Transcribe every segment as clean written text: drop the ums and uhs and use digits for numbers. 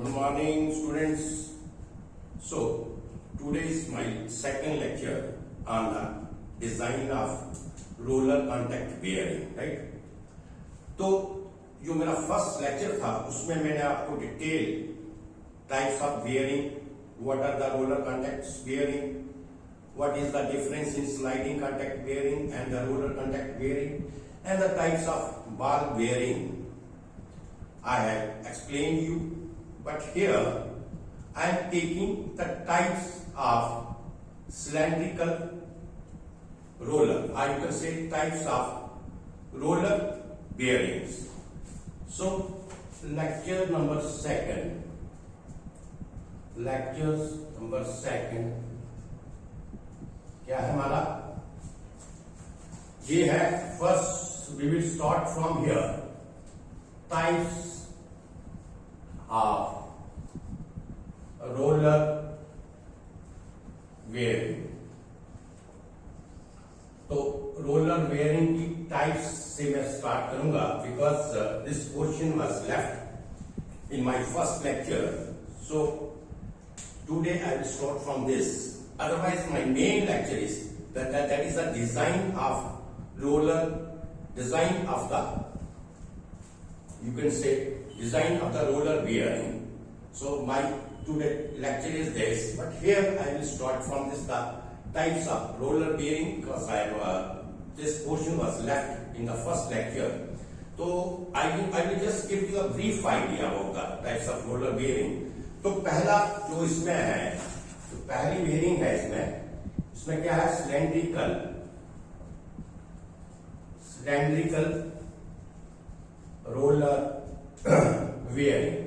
Good morning, students. So, today is my second lecture on the design of roller contact bearing, right? तो जो मेरा first lecture था उसमें मैंने आपको detail types of bearing, what are the roller contact bearing, what is the difference in sliding contact bearing and the roller contact bearing, and the types of ball bearing I have explained you. But here I am taking the types of cylindrical roller, or you can say types of roller bearings. So lecture number second, क्या है हमारा? ये है first we will start from here, types of roller bearing. तो roller bearing की types से मैं start करूंगा because this question was left in my first lecture. So today I will start from this. Otherwise my main lecture is that is a design of roller, design of the, you can say, design of the roller bearing. So my today lecture is this, but here I will start from this the types of roller bearing because I have this portion was left in the first lecture. So I will just give you a brief idea about the types of roller bearing. तो पहला जो इसमें है, तो पहली bearing है इसमें क्या है? cylindrical roller bearing.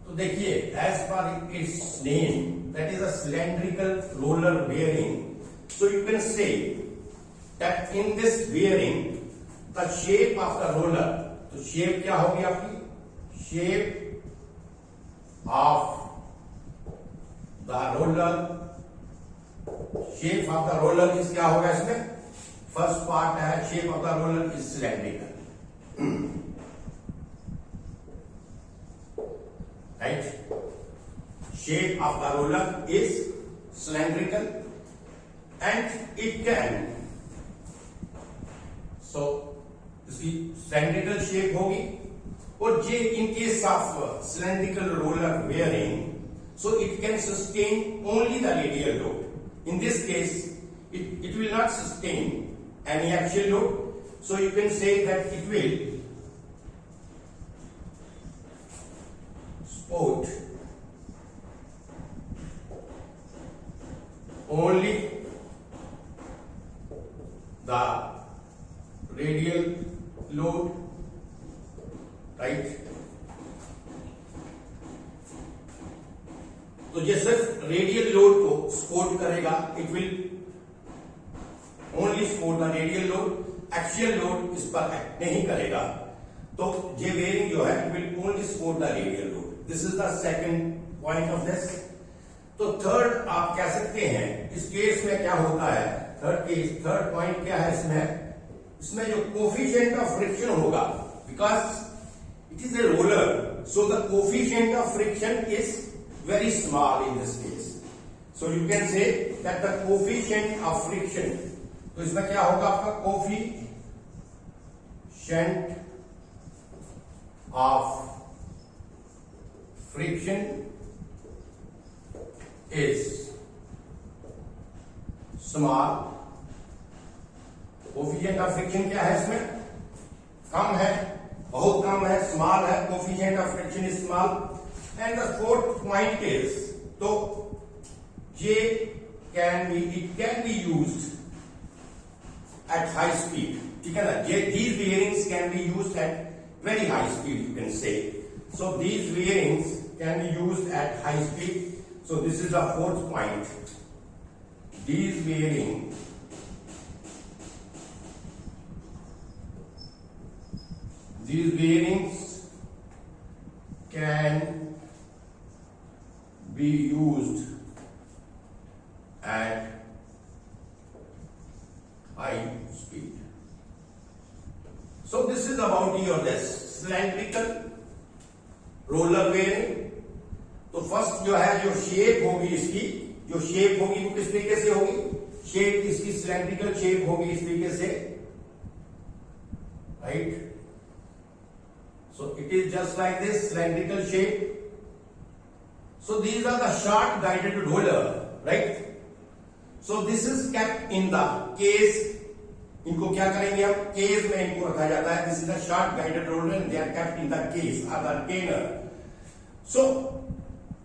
तो देखिए, as per its name, that is a cylindrical roller bearing. So you can say that in this bearing, the shape of the roller, तो shape क्या होगी आपकी? Shape of the roller is क्या होगा इसमें? First part है shape of the roller is cylindrical. Right? Shape of the roller is cylindrical and it can, so इसकी cylindrical shape होगी. और ये in case of cylindrical roller bearing, so it can sustain only the radial load. In this case, it will not sustain any axial load. So you can say that it will support only the radial load, right? तो ये सिर्फ radial load को support करेगा. It will only support the radial load. Axial load इस पर act नहीं करेगा. तो ये बेयरिंग जो है it will only support the radial load. This is the second point of this. तो थर्ड आप कह सकते हैं इस केस में क्या होता है. थर्ड पॉइंट क्या है इसमें जो कोफिशिएंट ऑफ फ्रिक्शन होगा, because it is a roller, so the coefficient of friction is very small in this case. So you can say that the coefficient of friction, तो इसमें क्या होगा आपका? coefficient of friction is small. coefficient of friction क्या है इसमें? कम है, बहुत कम है, small है. coefficient of friction is small. And the fourth point is, so it can be used at high speed. ठीक है ना? These bearings can be used at very high speed, you can say. So these bearings can be used at high speed. So this is the fourth point. These bearings can be used at high speed. So this is about your this cylindrical roller bearing. तो first जो है जो shape होगी इसकी, जो shape होगी वो किस तरीके से होगी, शेप इसकी सिलेंड्रिकल शेप होगी इस तरीके से, right. So it is just like this cylindrical shape. So these are the short guided roller, right? So this is kept in the case. इनको क्या करेंगे हम, केस में इनको रखा जाता है. This is a short guided roller and they are kept in the case or the container. So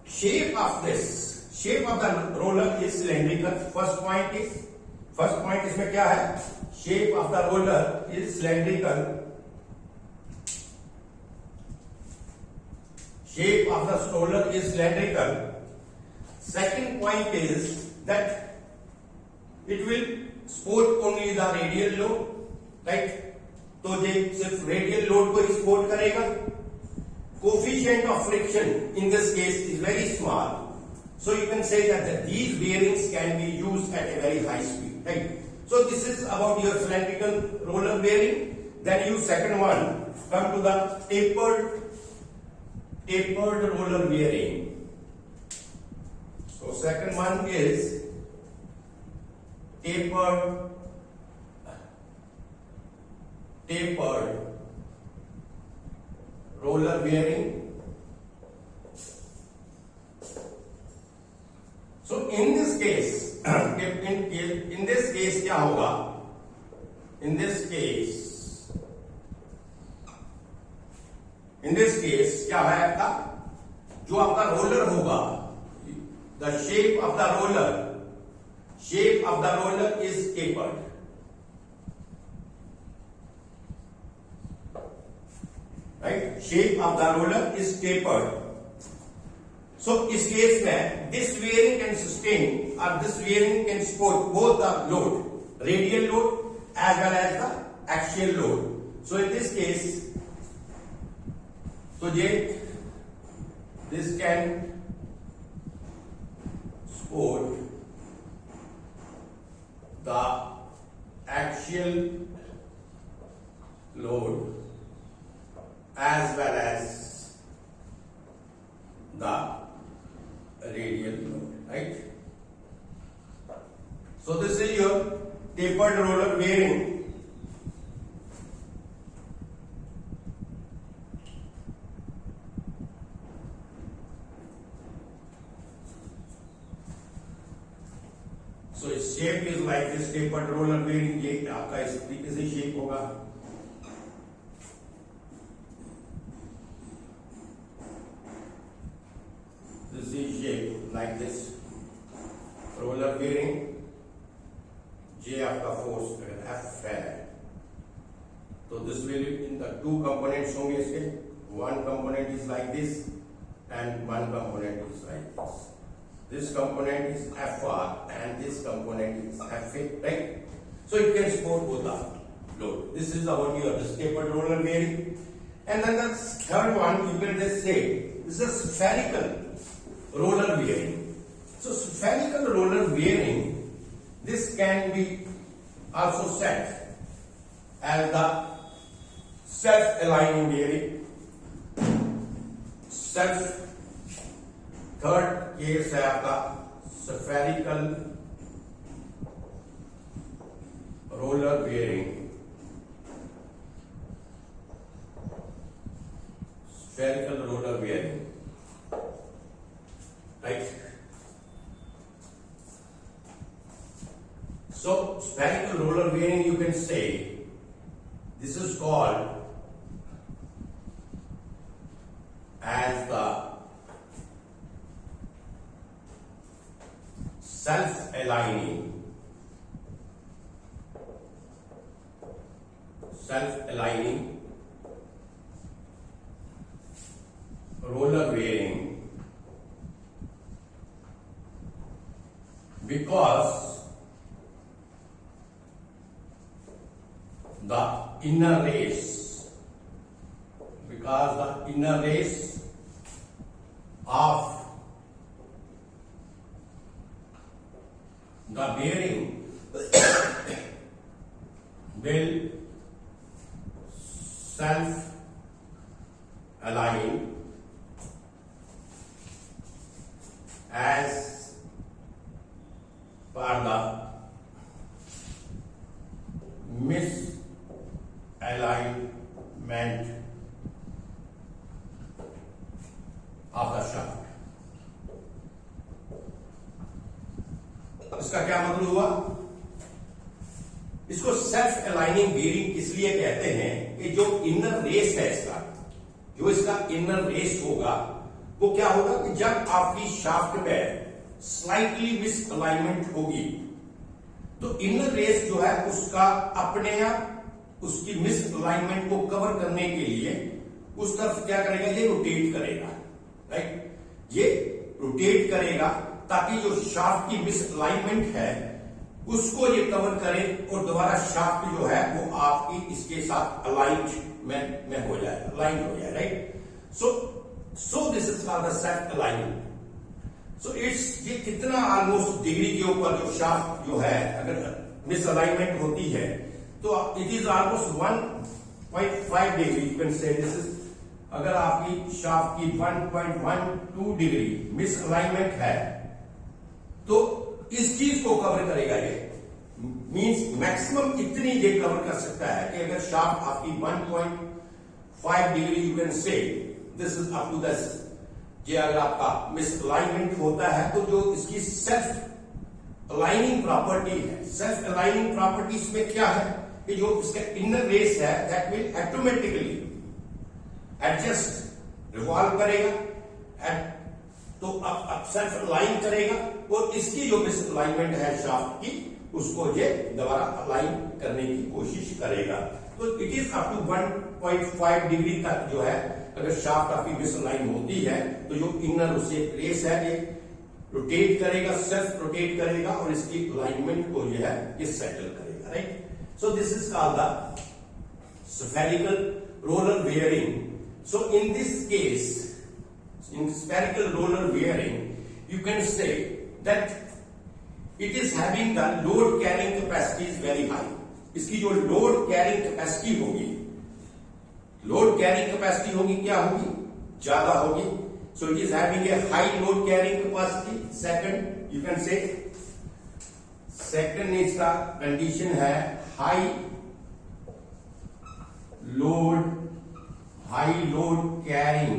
shape of this, shape of the roller is cylindrical. First point इसमें क्या है, shape of the roller is cylindrical. Shape of the roller is cylindrical. Second point is that it will support only the radial load, right? तो ये सिर्फ radial load को ही support करेगा. Coefficient of friction in this case is very small, so you can say that these bearings can be used at a very high speed, right? So this is about your cylindrical roller bearing. Then you second one come to the tapered roller bearing. So second one is tapered roller bearing. So in this case in this case क्या होगा, in this case क्या है आपका, जो आपका roller होगा, the shape of the roller is tapered, right? Shape of the roller is tapered. So इस case में this bearing can sustain or this bearing can support both the load, radial load as well as the axial load. So in this case, so this can support the axial load as well as the radial load, right? So this is your tapered roller bearing. So its shape is like this tapered roller bearing. ये आपका इस तरीके से shape होगा. This is shape like this roller bearing. J आपका force F है. तो this will in the two components होंगे इसके. One component is like this and one component is like this. This component is FR and this component is FA, right? So it can support both the load. This is about your tapered roller bearing. And then the third one, you can just say, this is a spherical roller bearing. So spherical roller bearing, this can be also set as the self-aligning bearing. Third case है आपका spherical roller bearing. Spherical roller bearing, right? So spherical roller bearing, you can say this is called as the self-aligning roller bearing, because the inner race of the bearing will self-align as per the misalignment of the shaft. इसका क्या मतलब हुआ? इसको self aligning bearing इसलिए कहते हैं कि जो इनर रेस है इसका, जो इसका इनर रेस होगा वो क्या होगा कि जब आपकी शाफ्ट पे स्लाइटली मिस अलाइनमेंट होगी तो इनर रेस जो है उसका अपने आप उसकी मिस अलाइनमेंट को कवर करने के लिए उस तरफ क्या करेगा, ये रोटेट करेगा, राइट? ये रोटेट करेगा ताकि जो शाफ्ट की मिस अलाइनमेंट है उसको ये कवर करे और दोबारा शाफ्ट जो है वो आपकी इसके साथ अलाइंड में हो जाए, अलाइन हो जाए, right? So this is called the self aligning. So it's ये कितना ऑलमोस्ट डिग्री के ऊपर जो शाफ्ट जो है अगर मिस अलाइनमेंट होती है तो it is almost 1.5 degree. You can say this is, अगर आपकी शाफ्ट की 1.12 डिग्री मिस अलाइनमेंट है तो इस चीज को कवर करेगा. ये मींस मैक्सिमम इतनी ये कवर कर सकता है कि अगर शाफ्ट आपकी 1.5 degree, you can say this is up to this, ये अगर आपका मिस अलाइनमेंट होता है तो जो इसकी सेल्फ अलाइनिंग प्रॉपर्टी है, सेल्फ अलाइनिंग प्रॉपर्टी इसमें क्या है कि जो इसका इनर रेस है that will automatically adjust, revolve करेगा, तो अब सेल्फ अलाइन करेगा और इसकी जो मिस अलाइनमेंट है शाफ्ट की उसको ये दोबारा अलाइन करने की कोशिश करेगा. तो it is up to 1.5 degree तक जो है अगर शाफ्ट आपकी मिस अलाइन होती है तो जो इनर उससे रेस है ये रोटेट करेगा, सेल्फ रोटेट करेगा और इसकी अलाइनमेंट को जो है ये सेटल करेगा, right? So this is called the spherical roller bearing. So in this case, in spherical roller bearing, you can say that it is having the load carrying capacity is very high. इसकी जो load carrying capacity होगी, load carrying capacity होगी क्या होगी, ज्यादा होगी. So it is having a high load carrying capacity. Second, you can say second इसका condition है high load carrying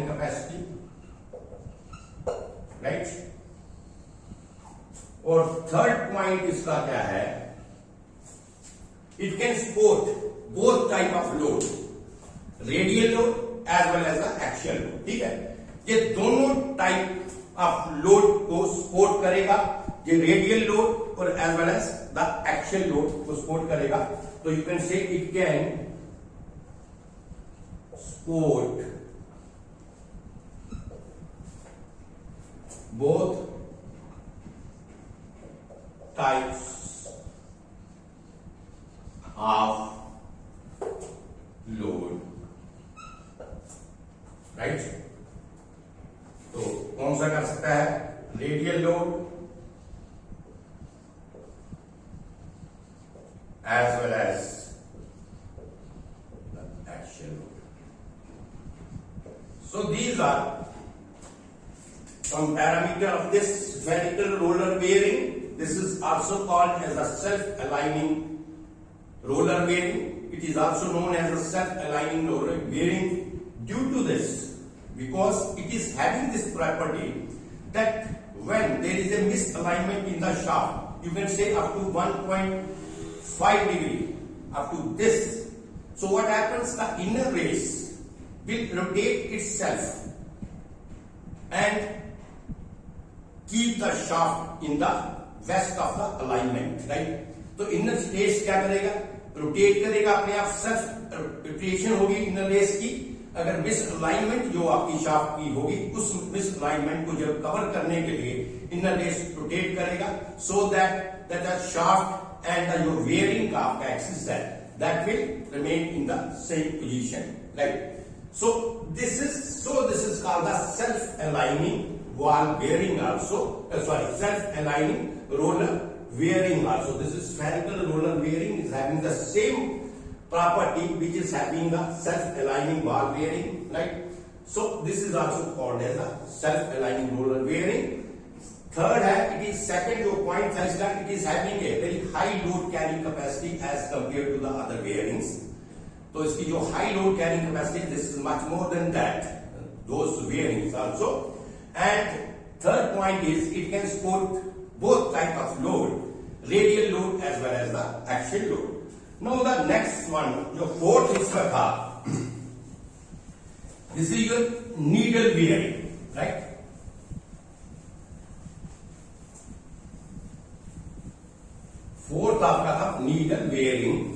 capacity, right? और थर्ड पॉइंट इसका क्या है, it can support both type of load, radial load as well as the axial load. ठीक है, ये दोनों टाइप ऑफ लोड को सपोर्ट करेगा, ये रेडियल लोड और as well as the axial load को सपोर्ट करेगा. तो you can say it can support both types of load, right? तो कौन सा कर सकता है, radial load as well as the axial load. So these are some parameter of this spherical roller bearing. This is also called as a self-aligning roller bearing. It is also known as a self-aligning roller bearing due to this, because it is having this property that when there is a misalignment in the shaft, you can say up to 1.5 degree, up to this. So what happens, the inner race will rotate itself and keep the shaft in the west of the alignment, right? तो inner race क्या करेगा, rotate करेगा अपने आप, self rotation होगी inner race की. अगर miss alignment जो आपकी शाफ्ट की होगी उस मिस अलाइनमेंट को जब कवर करने के लिए इनर रेस रोटेट करेगा, so that the shaft and the your wearing का आपका एक्सिस है that will remain in the same position, right? So this is called the self-aligning ball bearing also, self-aligning roller bearing also. This is spherical roller bearing is having the same property which is having the self-aligning ball bearing, right? So this is also called as a self-aligning roller bearing. Third है, it is second जो point है इसका, it is having a very high load carrying capacity as compared to the other bearings. तो इसकी जो high load carrying capacity, this is much more than that, those bearings also. And third point is it can support both type of load, radial load as well as the axial load. Now the next one, जो fourth इसका था, this is your needle bearing, right? Fourth आपका था needle bearing.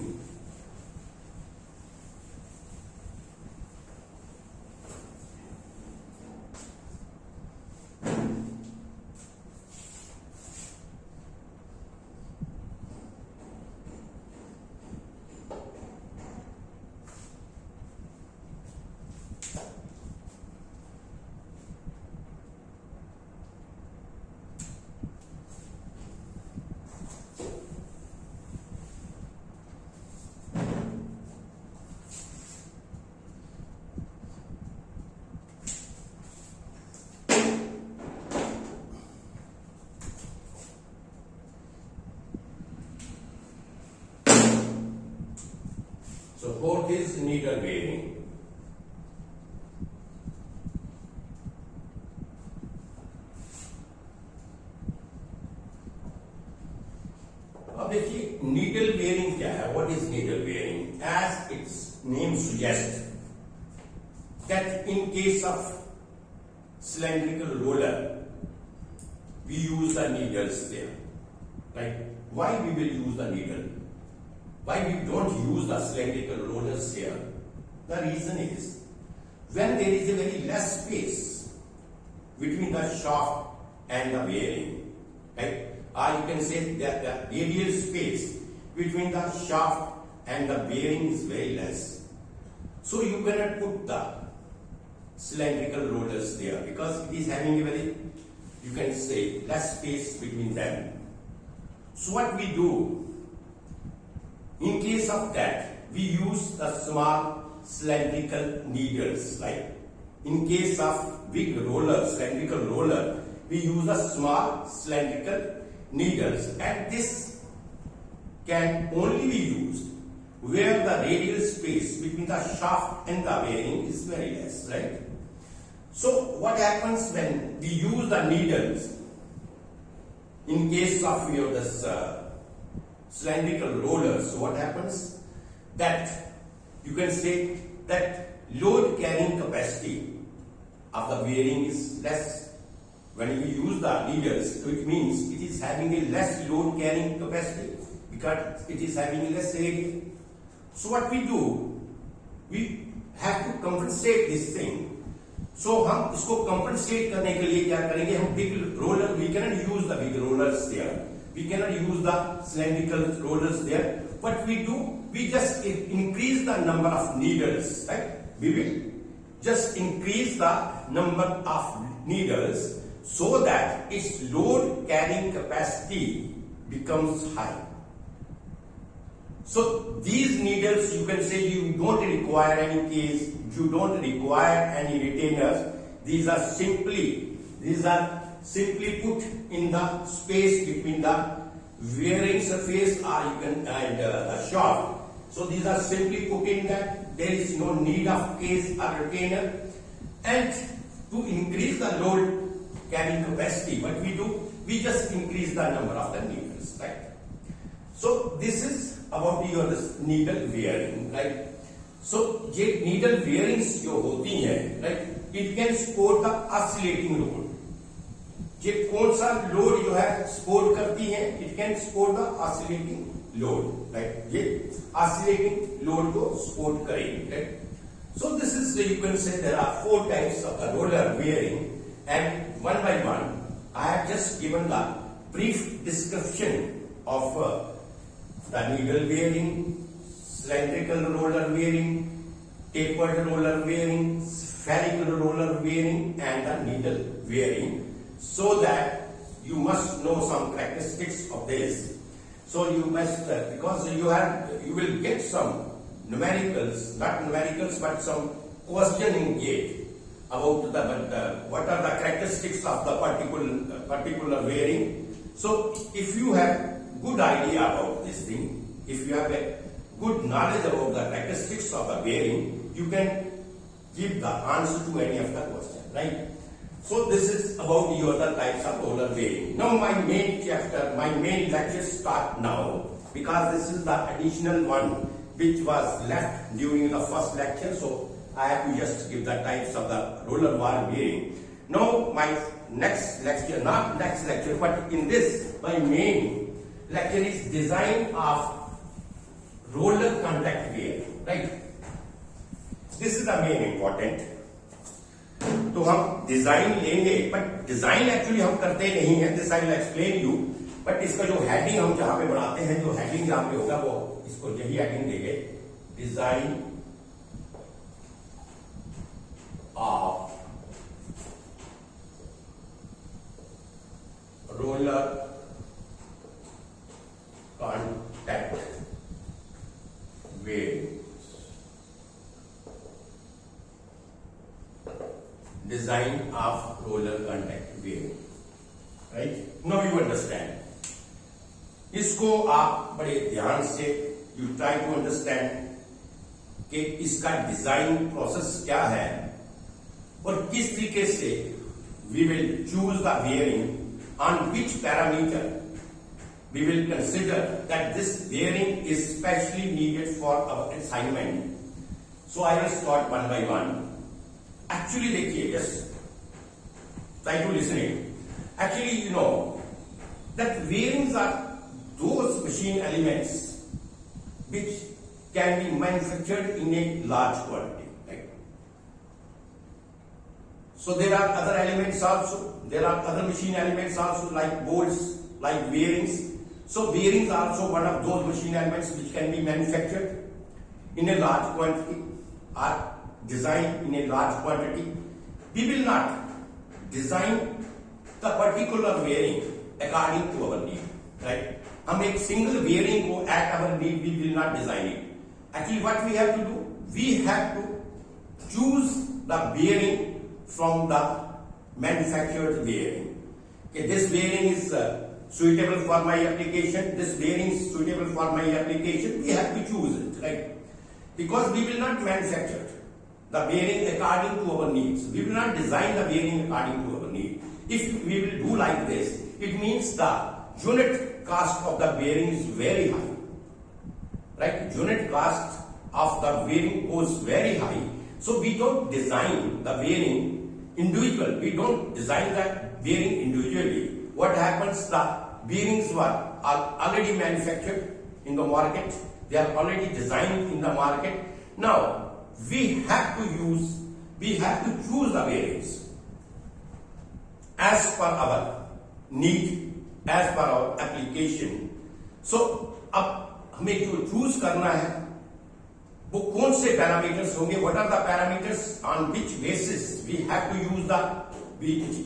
So fourth is needle bearing. अब देखिए needle bearing क्या है. What is needle bearing? As its name suggest that in case of cylindrical roller we use the needles there, right? Why we will use the needle? Why we don't use the cylindrical rollers here? The reason is when there is a very less space between the shaft and the bearing, right? Or you can say that the radial space between the shaft and the bearing is very less. So you cannot put the cylindrical rollers there because it is having a very, you can say, less space between them. So what we do, in case of that, we use the small cylindrical needles. Like in case of big roller, cylindrical roller, we use the small cylindrical needles, and this can only be used where the radial space between the shaft and the bearing is very less, right? So what happens when we use the needles in case of your this cylindrical rollers? So what happens that you can say that load carrying capacity of the bearing is less. When we use the needles, so it means it is having a less load carrying capacity because it is having a less radius. So what we do, we have to compensate this thing. So हम इसको compensate करने के लिए क्या करेंगे? हम big roller, we cannot use the big rollers there. We cannot use the cylindrical rollers there. What we do, we just increase the number of needles, right? We will just increase the number of needles so that its load carrying capacity becomes high. So these needles, you can say you don't require any case, you don't require any retainers. These are simply put in the space between the wearing surface or you can and the shaft. So these are simply put in that. There is no need of case or retainer. And to increase the load carrying capacity, what we do, we just increase the number of the needles, right? So this is about your needle bearing, right? So ये needle bearings जो होती हैं, right? It can support the oscillating load. ये कौन सा load जो है support करती है? It can support the oscillating load, right? ये oscillating load को support करेगी, right? So this is, you can say there are 4 types of the roller bearing, and one by one I have just given the brief description of the needle bearing, cylindrical roller bearing, tapered roller bearing, spherical roller bearing, and the needle bearing, so that you must know some characteristics of this. So you must, because you will get some numericals, not numericals, but some questioning gate. about what are the characteristics of the particular bearing. So if you have good idea about this thing, if you have a good knowledge about the characteristics of the bearing, you can give the answer to any of the question, right? So this is about your the types of roller bearing. Now my main chapter, my main lecture start now, because this is the additional one which was left during the first lecture. So I have to just give the types of the roller bar bearing. Now my next lecture, not next lecture, but in this my main lecture is design of roller contact bearing, right? This is the main important. तो हम design लेंगे, but design actually हम करते नहीं है, this I will explain you. But इसका जो heading हम जहां पे बनाते हैं, जो हेडिंग जहां पे होगा वो इसको यही हेडिंग देंगे, design of roller contact bearing. Design of roller contact bearing, right? Now you understand. इसको आप बड़े ध्यान से you try to understand कि इसका डिजाइन प्रोसेस क्या है और किस तरीके से we will choose the bearing, on which parameter we will consider that this bearing is specially needed for our assignment. So I will start one by one. Actually देखिए, just try to listen it. Actually you know that bearings are those machine elements which can be manufactured in a large quantity, right? So there are other elements also, there are other machine elements also, like bolts, like bearings. So bearings are also one of those machine elements which can be manufactured in a large quantity or design in a large quantity. We will not design the particular bearing according to our need, right? हम एक single bearing को at our need we will not design it. Actually what we have to do, we have to choose the bearing from the manufactured bearing. Okay, this bearing is suitable for my application, this bearing is suitable for my application, we have to choose it, right? Because we will not manufacture the bearing according to our needs. We will not design the bearing according to our need. If we will do like this, it means the unit cost of the bearing is very high, right? Unit cost of the bearing goes very high. So we don't design the bearing individual. We don't design the bearing individually. What happens? The bearings are already manufactured in the market. They are already designed in the market. Now we have to choose the bearings as per our need, as per our application. So अब हमें जो choose करना है वो कौन से parameters होंगे? What are the parameters on which basis we have to use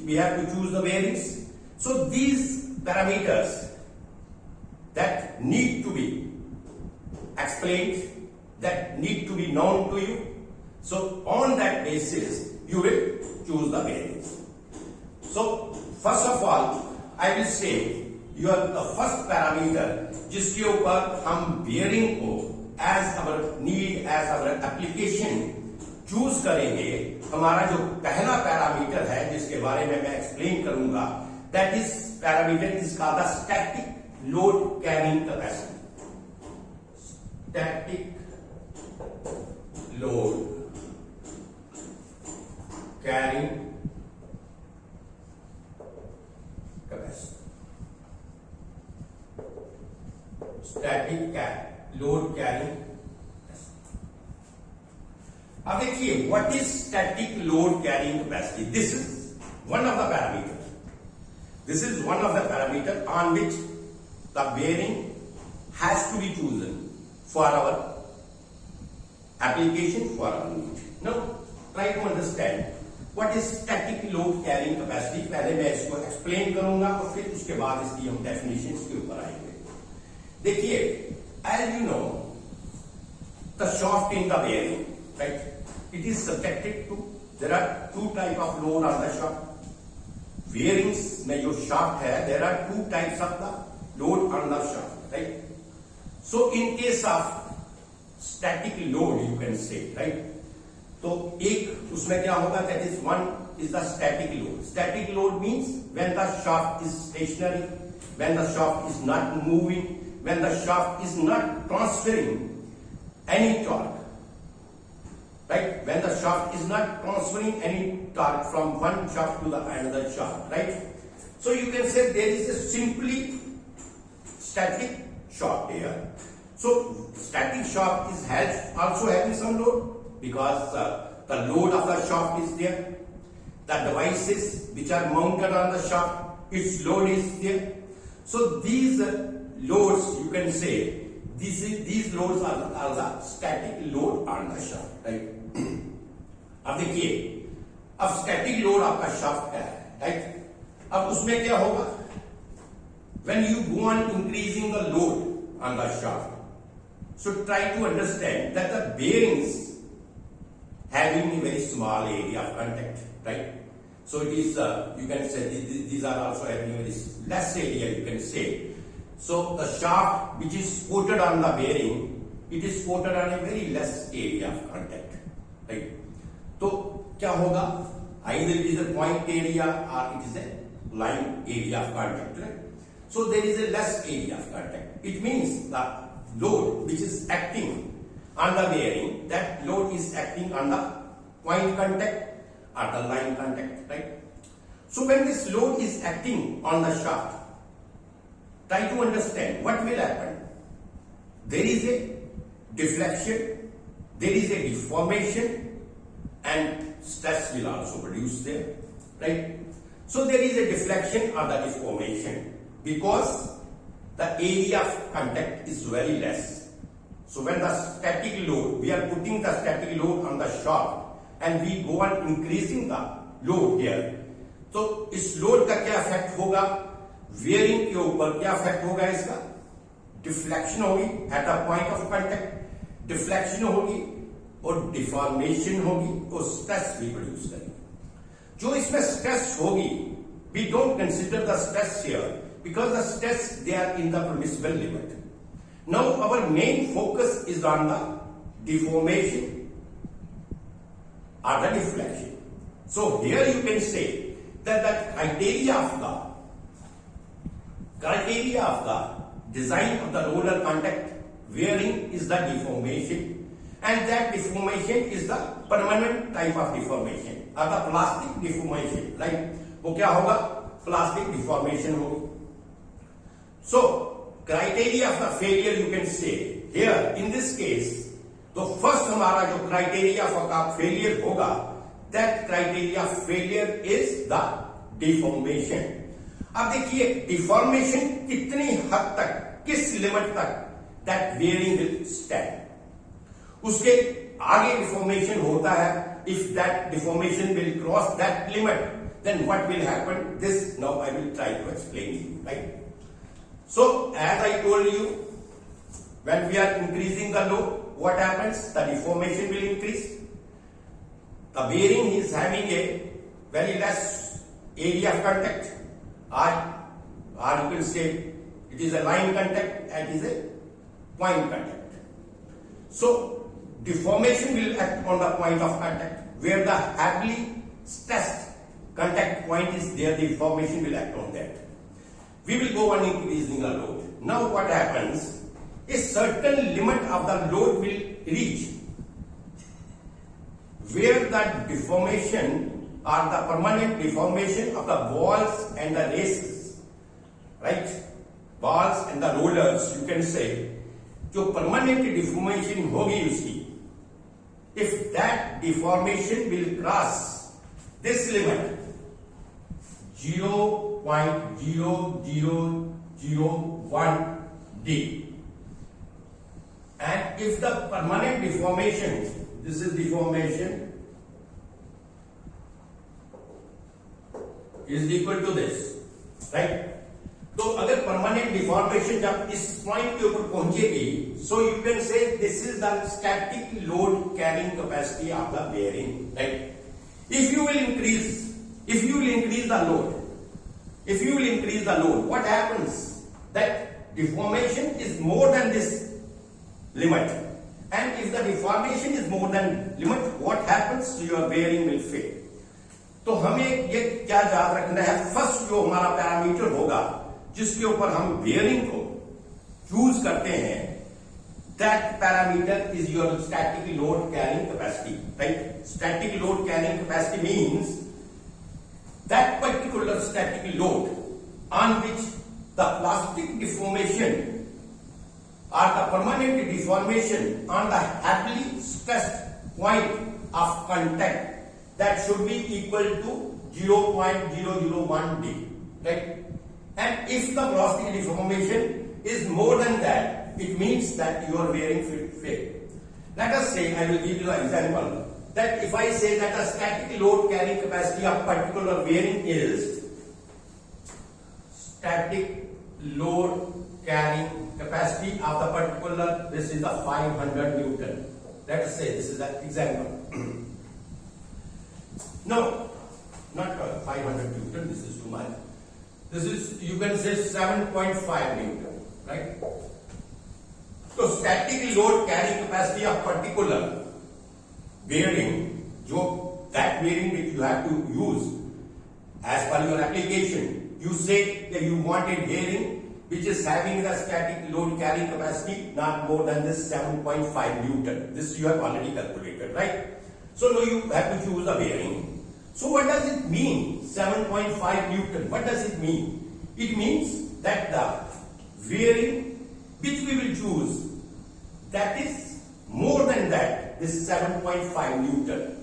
we have to choose the bearings? So these parameters that need to be explained, that need to be known to you. So on that basis you will choose the bearings. So first of all I will say the first parameter जिसके ऊपर हम bearing को as our need, as our application choose करेंगे, हमारा जो पहला parameter है जिसके बारे में मैं एक्सप्लेन करूंगा, that is parameter is called the static load carrying capacity. Static load carrying capacity. Static load carrying capacity. अब देखिए, what is static load carrying capacity? This is one of the parameters. This is one of the parameters on which the bearing has to be chosen for our application, for our need. Now try to understand what is static load carrying capacity. पहले मैं इसको explain करूंगा और फिर उसके बाद इसकी हम डेफिनेशंस के ऊपर आएंगे. देखिए, as you know, the shaft in the bearing, right? It is subjected to there are two type of load on the shaft. Bearings में जो shaft है, there are two types of the load on the shaft, right? So in case of static load, you can say, right? तो एक उसमें क्या होगा? That is one is the static load. Static load means when the shaft is stationary, when the shaft is not moving, when the shaft is not transferring any torque. Right? When the shaft is not transferring any torque from one shaft to the another shaft, right? So you can say there is a simply static shaft here. So static shaft is also having some load because the load of the shaft is there. The devices which are mounted on the shaft, its load is there. So these loads, you can say, these loads are the static load on the shaft, right? अब देखिए, अब static load आपका shaft है, right? अब उसमें क्या होगा? When you go on increasing the load on the shaft, so try to understand that the bearings having a very small area of contact, right? So it is, you can say these are also having a very less area, you can say. So the shaft which is coated on the bearing, it is coated on a very less area of contact. Right? तो क्या होगा? Either it is a point area or it is a line area of contact. Right? So there is a less area of contact. It means the load which is acting on the bearing, that load is acting on the point contact or the line contact. Right? So when this load is acting on the shaft, try to understand what will happen. There is a deflection, there is a deformation, and stress will also produce there, right? So there is a deflection or the deformation because the area of contact is very less. So when the static load, we are putting the static load on the shaft and we go on increasing the load here, तो इस load का क्या effect होगा? Wearing के ऊपर क्या effect होगा? इसका डिफ्लेक्शन होगी at a point of contact, deflection होगी और डिफॉर्मेशन होगी और स्ट्रेस भी प्रोड्यूस करेगी। जो इसमें स्ट्रेस होगी, we don't consider the stress here because the stress they are in the permissible limit. Now our main focus is on the deformation or the deflection. So here you can say that the criteria of the design of the roller contact wearing is the deformation, and that deformation is the permanent type of deformation or the plastic deformation, right? वो क्या होगा? Plastic deformation होगी। So criteria of the failure you can say here in this case, तो first हमारा जो criteria of failure होगा, that criteria of failure is the deformation. अब देखिए डिफॉर्मेशन कितनी हद तक, किस लिमिट तक दैट वेयरिंग विल स्टैंड, उसके आगे डिफॉर्मेशन होता है। If that deformation will cross that limit, then what will happen? This now I will try to explain you, right? So as I told you, when we are increasing the load, what happens? The deformation will increase. The bearing is having a very less area of contact, or you can say it is a line contact and it is a point contact. So deformation will act on the point of contact. Where the heavily stressed contact point is there, the deformation will act on that. We will go on increasing the load. Now what happens? A certain limit of the load will reach where the deformation or the permanent deformation of the balls and the races, right? Balls and the rollers, you can say, जो permanent deformation होगी उसकी, if that deformation will cross this limit 0.0001 D, and if the permanent deformation, this is deformation, is equal to this, right? तो अगर permanent deformation जब इस point के ऊपर पहुंचेगी, so you can say this is the static load carrying capacity of the bearing, right? If you will increase the load, what happens? That deformation is more than this limit. And if the deformation is more than limit, what happens? Your bearing will fail. तो हमें ये क्या याद रखना है? First जो हमारा parameter होगा जिसके ऊपर हम बेयरिंग को चूज करते हैं, that parameter is your static load carrying capacity, right? Static load carrying capacity means that particular static load on which the plastic deformation or the permanent deformation on the heavily stressed point of contact, that should be equal to 0.001 D, right? And if the velocity deformation is more than that, it means that your bearing will fail. Let us say, I will give you an example, that if I say that a static load carrying capacity of particular bearing is static load carrying capacity of the particular, this is the 500 Newton. Let us say this is an example. No, not 500 Newton, this is too much. This is, you can say 7.5 Newton, right? So static load carrying capacity of particular bearing, that bearing which you have to use as per your application, you say that you want a bearing which is having the static load carrying capacity not more than this 7.5 Newton. This you have already calculated, right? So now you have to choose a bearing. So what does it mean, 7.5 Newton? What does it mean? It means that the bearing which we will choose, that is more than that, this 7.5 Newton.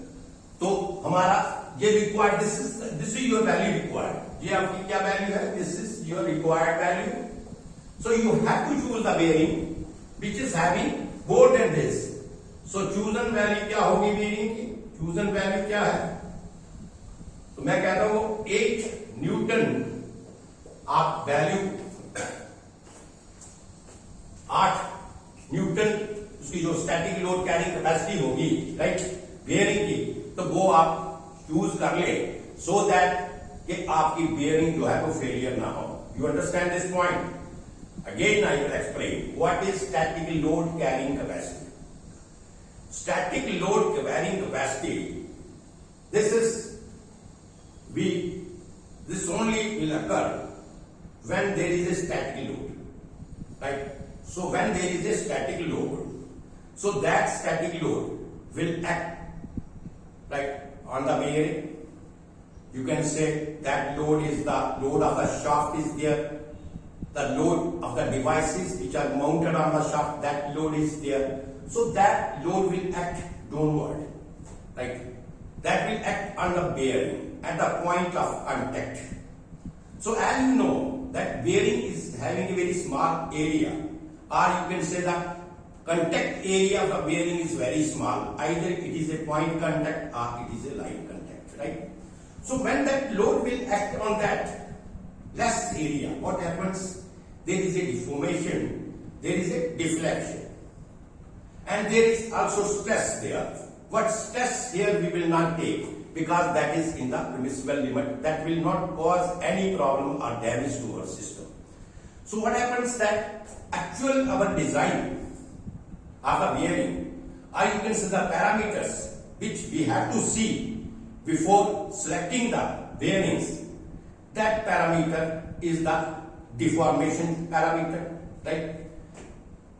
तो हमारा ये required, this is your value required. ये आपकी क्या value है? This is your required value. So you have to choose the bearing which is having more than this. So chosen value क्या होगी bearing की? Chosen value क्या है? तो मैं कहता हूं 8 न्यूटन आप वैल्यू 8 न्यूटन उसकी जो स्टैटिक लोड कैरिंग कैपेसिटी होगी, राइट, बेयरिंग की, तो वो आप चूज कर ले सो दैट कि आपकी बेयरिंग जो है वो फेलियर ना हो. You understand this point? Again I will explain what is static load carrying capacity. Static load carrying capacity, this only will occur when there is a static load, right? So when there is a static load, so that static load will act like on the bearing. You can say that load is the load of the shaft is there, the load of the devices which are mounted on the shaft, that load is there. So that load will act downward, right? That will act on the bearing at the point of contact. So as you know that bearing is having a very small area, or you can say the contact area of the bearing is very small. Either it is a point contact or it is a line contact, right? So when that load will act on that less area, what happens? There is a deformation, there is a deflection, and there is also stress there. What stress here we will not take, because that is in the permissible limit. That will not cause any problem or damage to our system. So what happens that actual our design of the bearing, or you can see the parameters which we have to see before selecting the bearings, that parameter is the deformation parameter, right?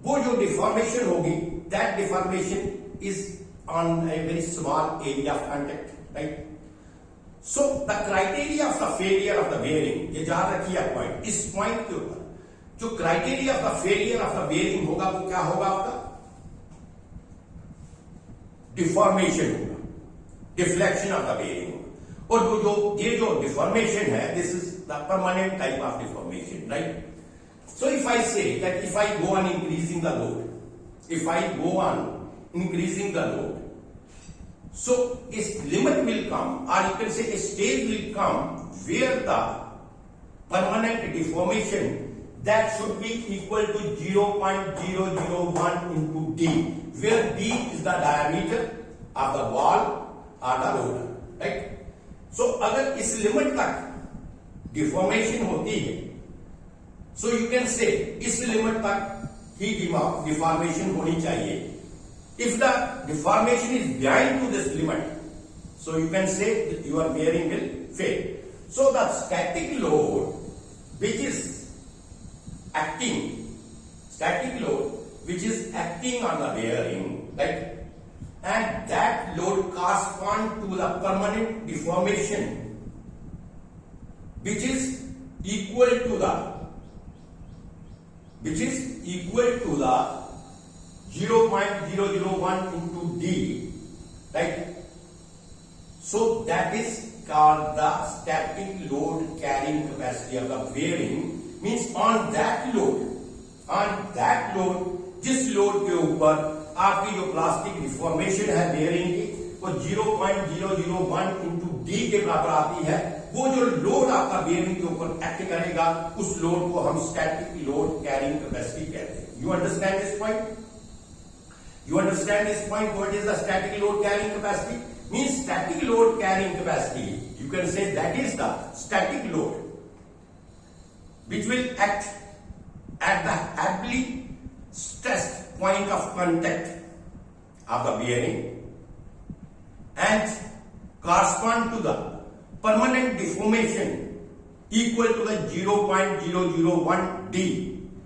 वो जो deformation होगी, that deformation is on a very small area of contact, right? So the criteria of the failure of the bearing, ये याद रखिए point, इस point के ऊपर जो criteria of the failure of the bearing होगा वो क्या होगा? आपका डिफॉर्मेशन होगा, डिफ्लेक्शन ऑफ द बेयरिंग होगा. और वो जो ये जो डिफॉर्मेशन है, this is the permanent type of deformation, right? So if I say that if I go on increasing the load, so a limit will come, or you can say a stage will come where the permanent deformation that should be equal to 0.001 into D, where D is the diameter of the wall or the rotor, right. So अगर इस limit तक deformation होती है, so you can से इस limit तक ही deformation होनी चाहिए। If the deformation is behind to this limit, so you can say that your bearing will fail. So the static load which is acting on the bearing, right, and that load corresponds to the permanent deformation which is equal to the 0.001 into d, right. So that is called the static load carrying capacity of the bearing. Means on that load, जिस load के ऊपर आपकी जो plastic deformation है bearing की, वो 0.001 into D के बराबर आती है। वो जो लोड आपका बेयरिंग के ऊपर एक्ट करेगा, उस लोड को हम स्टैटिक लोड कैरिंग कैपेसिटी कहते हैं। You understand this point? What is the static load carrying capacity? Means static load carrying capacity, you can say that is the static load which will act at the heavily stressed point of contact of the bearing and correspond to the permanent deformation equal to the 0.001 d,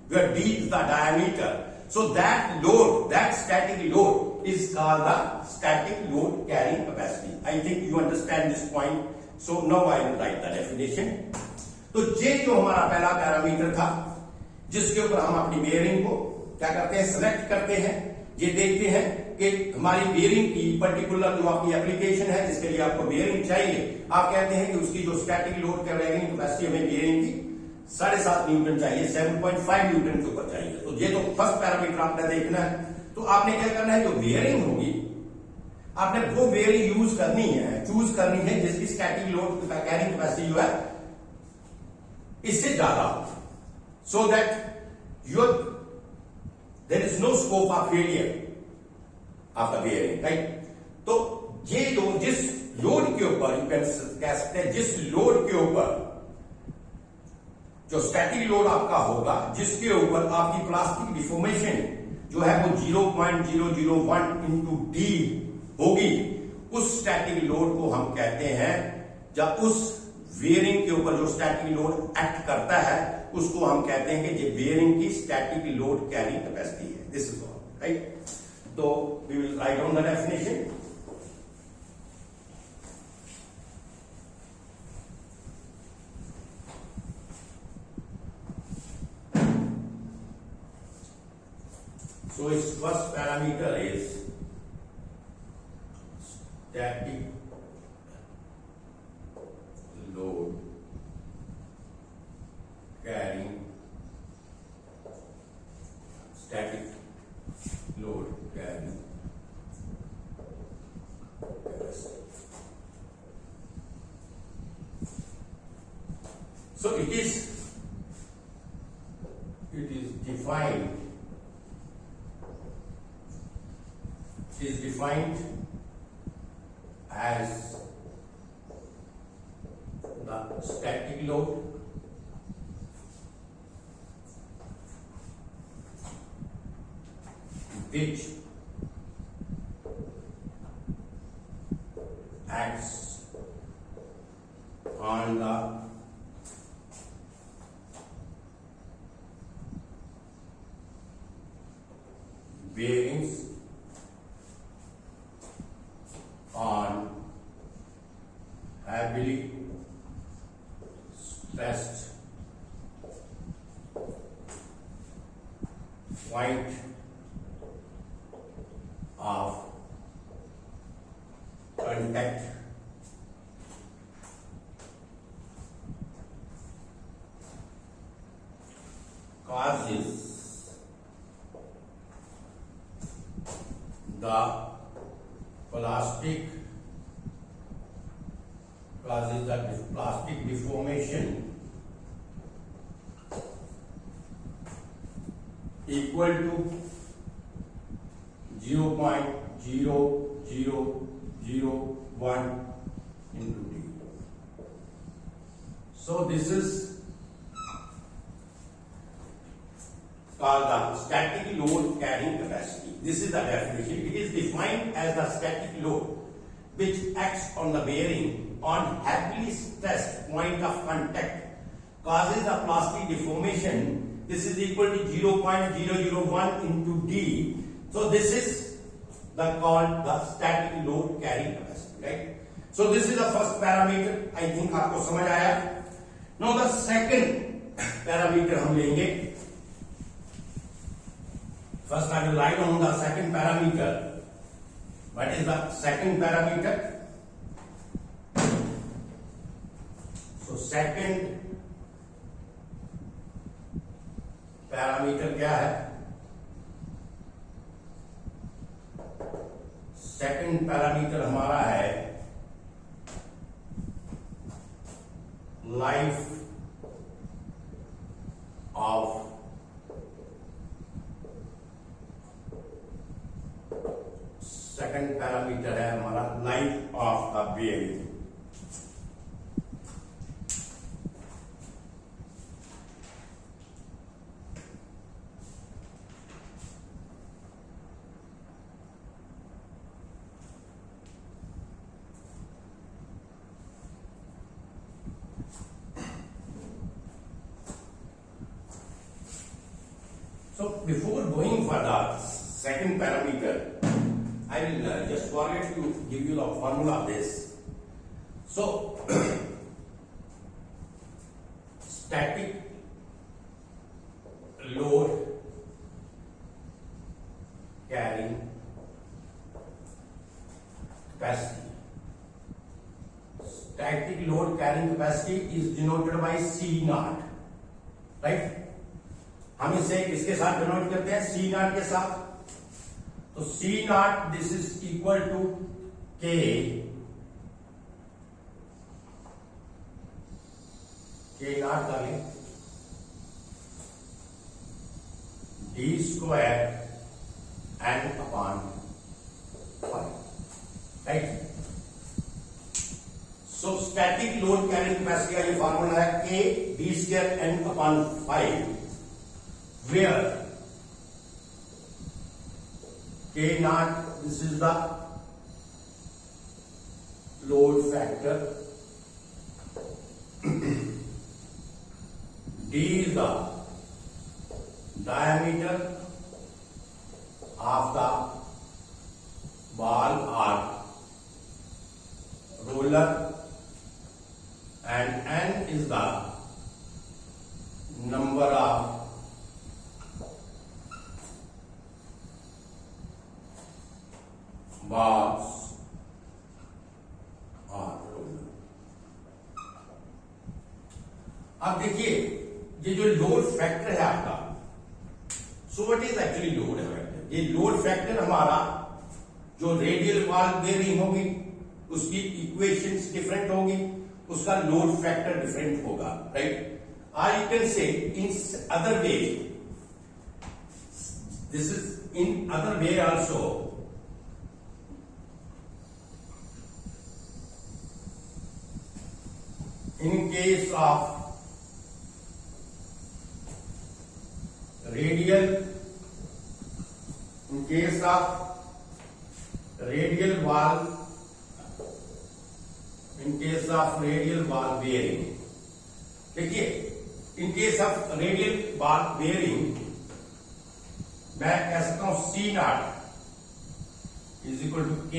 where d is the diameter. So that load, that static load is called the static load carrying capacity. I think you understand this point. So now I will write the definition. तो J जो हमारा पहला parameter था, जिसके ऊपर हम अपनी bearing को क्या करते हैं, सिलेक्ट करते हैं। ये देखते हैं कि हमारी बेयरिंग की पर्टिकुलर जो आपकी एप्लीकेशन है, जिसके लिए आपको बेयरिंग चाहिए, आप कहते हैं कि उसकी जो स्टैटिक लोड कैरिंग कैपेसिटी हमें बेयरिंग की 7.5 न्यूटन चाहिए, 7.5 न्यूटन के ऊपर चाहिए। तो ये तो फर्स्ट पैरामीटर आपने देखना है। तो आपने क्या करना है, जो बेयरिंग होगी आपने वो बेयरिंग यूज करनी है, चूज करनी है जिसकी स्टैटिक लोड कैरिंग कैपेसिटी जो है इससे ज्यादा, so that your there is no scope of failure of the bearing, right. तो ये लोड, जिस लोड के ऊपर यू कैन कह सकते हैं, जिस लोड के ऊपर जो स्टैटिक लोड आपका होगा, जिसके ऊपर आपकी प्लास्टिक डिफॉर्मेशन जो है वो 0.001 इंटू डी होगी, उस स्टैटिक लोड को हम कहते हैं, जब उस बेयरिंग के ऊपर जो स्टैटिक लोड एक्ट करता है उसको हम कहते हैं कि ये बेयरिंग की स्टैटिक लोड कैरिंग कैपेसिटी है। This is all, right. तो we will write down the definition. So its first parameter is static load carrying So it is defined as the static load which acts on the bearings on heavily stressed point of contact causes the plastic deformation equal to 0.0001 into D. So this is called the static load carrying capacity. This is the definition. It is defined as the static load which acts on the bearing on heavily stressed point of contact, causes a plastic deformation. This is equal to 0.001 into D. So this is called the static load carrying capacity, right? So this is the first parameter. I think आपको समझ आया. Now the second parameter हम लेंगे. First I will write on the second parameter. What is the second parameter? So second parameter क्या है? Second parameter हमारा है life of second parameter है हमारा life of the bearing. So before going for the second parameter, I will just forget to give you the formula of this. So static load carrying capacity. Static load carrying capacity is denoted by C naught, right? हम इसे किसके साथ denote करते हैं? सी not के साथ. तो C not this is equal to K naught का लें D square N upon 5, right? So static load carrying capacity का ये फॉर्मूला है K D square N upon 5, where K naught, this is the load factor, D is the diameter of the ball or roller, and N is the number of balls और roller. अब देखिए ये जो load factor है आपका, so what is actually load factor? ये load factor हमारा जो रेडियल वाल बेयरिंग होगी उसकी इक्वेशंस डिफरेंट होगी, उसका लोड फैक्टर डिफरेंट होगा, राइट? और यू कैन से in other way, this is in other way also. In case of radial valve, in case of radial valve bearing, देखिए in case of radial valve bearing मैं कह सकता हूं C not is equal to K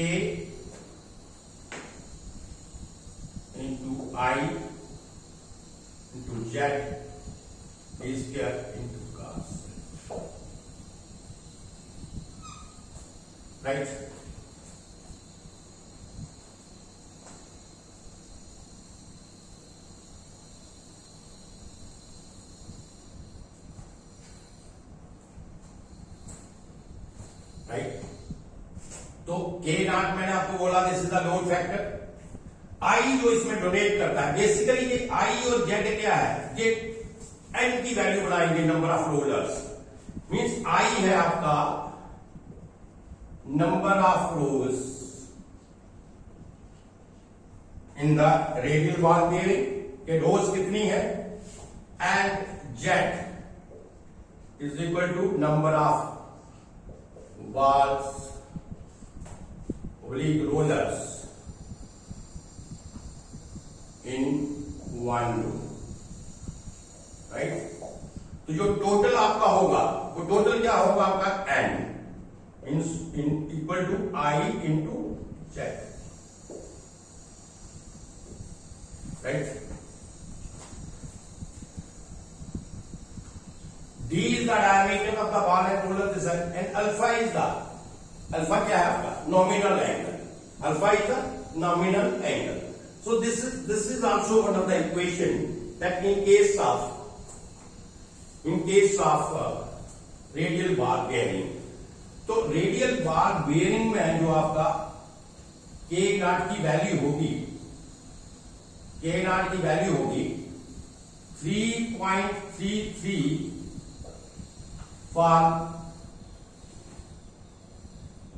into I into Z D square into cos, right? Right? तो K naught मैंने आपको बोला this is the load factor. I जो इसमें डोनेट करता है, बेसिकली ये आई और जेड क्या है? ये एन की वैल्यू बढ़ाएंगे, number of rollers. Means I है आपका number of rows in the radial ball bearing के रोज कितनी है, and Z is equal to number of balls oblique rollers in one row, right. तो जो टोटल आपका होगा वो टोटल क्या होगा आपका, N in equal to I into Z, right. D is the diameter of the ball and roller design, and alpha is the alpha क्या है आपका, nominal angle. Alpha is the nominal angle. So this is also one of the equation that in case of radial bar bearing, तो radial bar bearing में जो आपका K not की value होगी, K not की वैल्यू होगी 3.33 for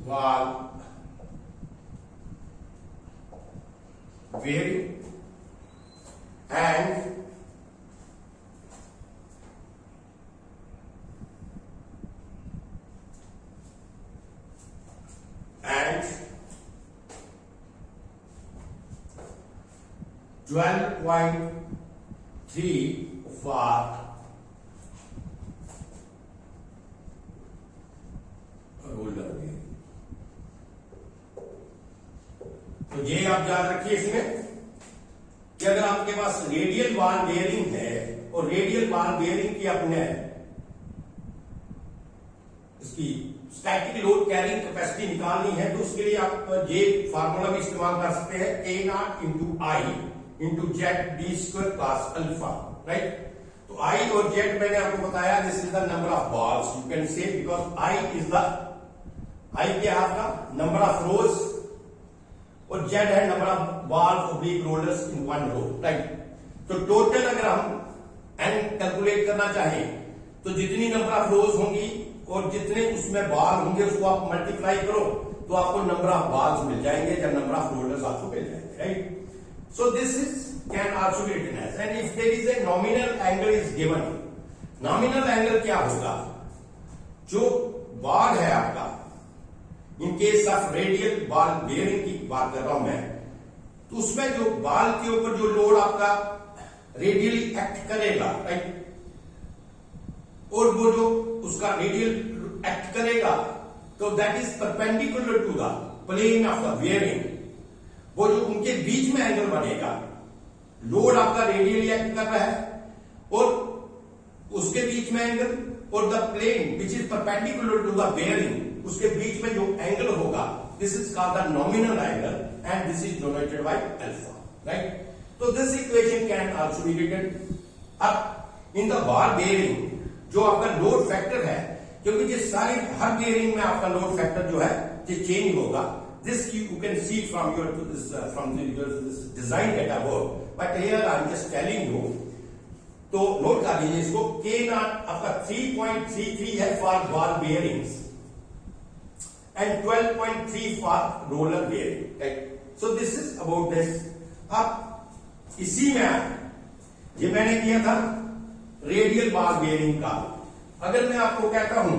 ball bearing and 12.3 for roller bearing. तो ये आप याद रखिए इसमें कि अगर आपके पास रेडियल बार बेयरिंग है और रेडियल बार बेयरिंग की अपने इसकी स्टैटिक लोड कैरिंग कैपेसिटी निकालनी है, तो उसके लिए आप ये फार्मूला भी इस्तेमाल कर सकते हैं, a naught into i into Z D square plus alpha, right. तो आई और जेड मैंने आपको बताया, this is the number of balls, you can say, because i क्या है आपका नंबर ऑफ रोज और जेड है number of ball oblique rollers in one row, right. तो टोटल अगर हम एन कैलकुलेट करना चाहें तो जितनी नंबर ऑफ रोज होंगी और जितने उसमें बॉल होंगे उसको आप मल्टीप्लाई करो तो आपको नंबर ऑफ बॉल्स मिल जाएंगे या नंबर ऑफ रोलर्स आपको मिल जाएंगे, right. So this is can also be written as, and if there is a nominal angle is given, nominal angle क्या होगा, जो बॉल है आपका in case of radial ball bearing की बात कर रहा हूं मैं, तो उसमें जो बॉल के ऊपर जो लोड आपका रेडियली एक्ट करेगा, राइट, और वो जो उसका रेडियल एक्ट करेगा तो that is perpendicular to the plane of the bearing, वो जो उनके बीच में एंगल बनेगा, लोड आपका रेडियली एक्ट कर रहा है और उसके बीच में एंगल और the plane which is perpendicular to the bearing, उसके बीच में जो एंगल होगा, this is called the nominal angle and this is denoted by alpha, right. तो this equation can also be written up in the bar bearing, जो आपका load factor है, क्योंकि ये सारी हर बेयरिंग में आपका लोड फैक्टर जो है ये चेंज होगा, this you can see from your design data work, but here I am just telling you. तो नोट कर लीजिए इसको, के नॉट आपका 3.33 है for ball bearings and 12.3 for roller bearing, right. So this is about this. अब इसी में ये मैंने किया था रेडियल बॉल बेयरिंग का, अगर मैं आपको कहता हूं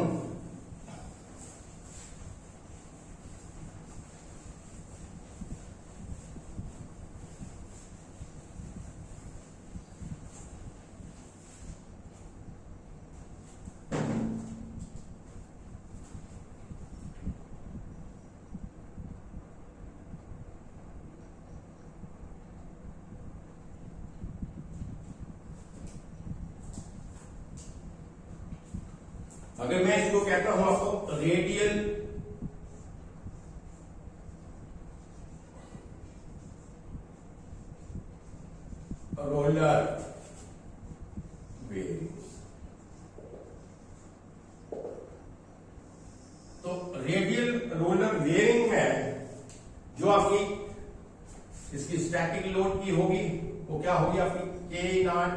अगर मैं इसको कहता हूं आपको रेडियल रोलर बेयरिंग, तो रेडियल रोलर बेयरिंग में जो आपकी इसकी स्टैटिक लोड की होगी वो क्या होगी आपकी, के not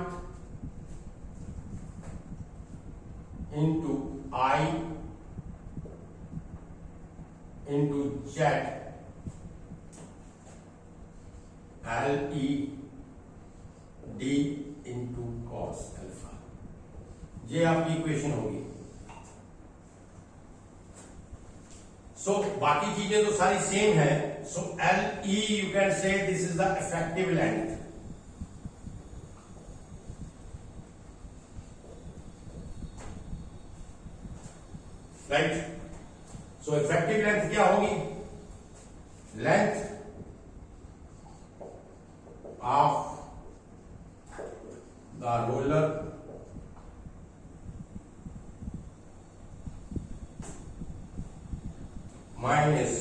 into I into Z L E D into cos alpha, ये आपकी इक्वेशन होगी। सो बाकी चीजें तो सारी सेम है। So L E you can say this is the effective length, right. So effective length क्या होगी? Length of the roller minus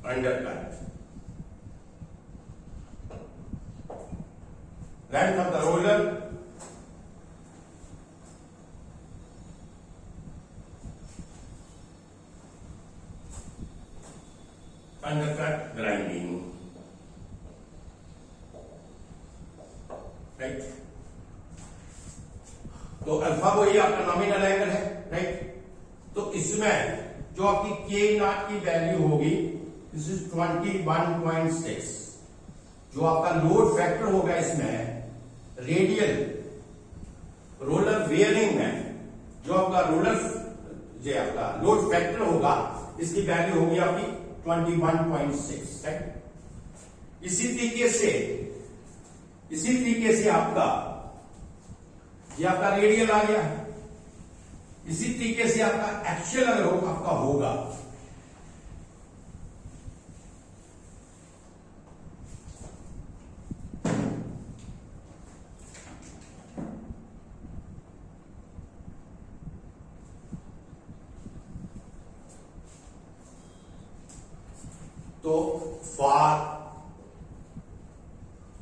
undercut. Length of the roller undercut grinding, right? तो अल्फा को ये आपका नॉमिनल एंगल है, right. तो इसमें जो आपकी के नॉट की वैल्यू होगी दिस इज 21.6। जो आपका लोड फैक्टर होगा इसमें रेडियल रोलर वेयरिंग में, जो आपका रोलर जो आपका लोड फैक्टर होगा इसकी वैल्यू होगी आपकी 21.6, राइट। इसी तरीके से आपका ये आपका रेडियल आ गया। इसी तरीके से आपका एक्चुअल अगर आपका होगा तो फॉर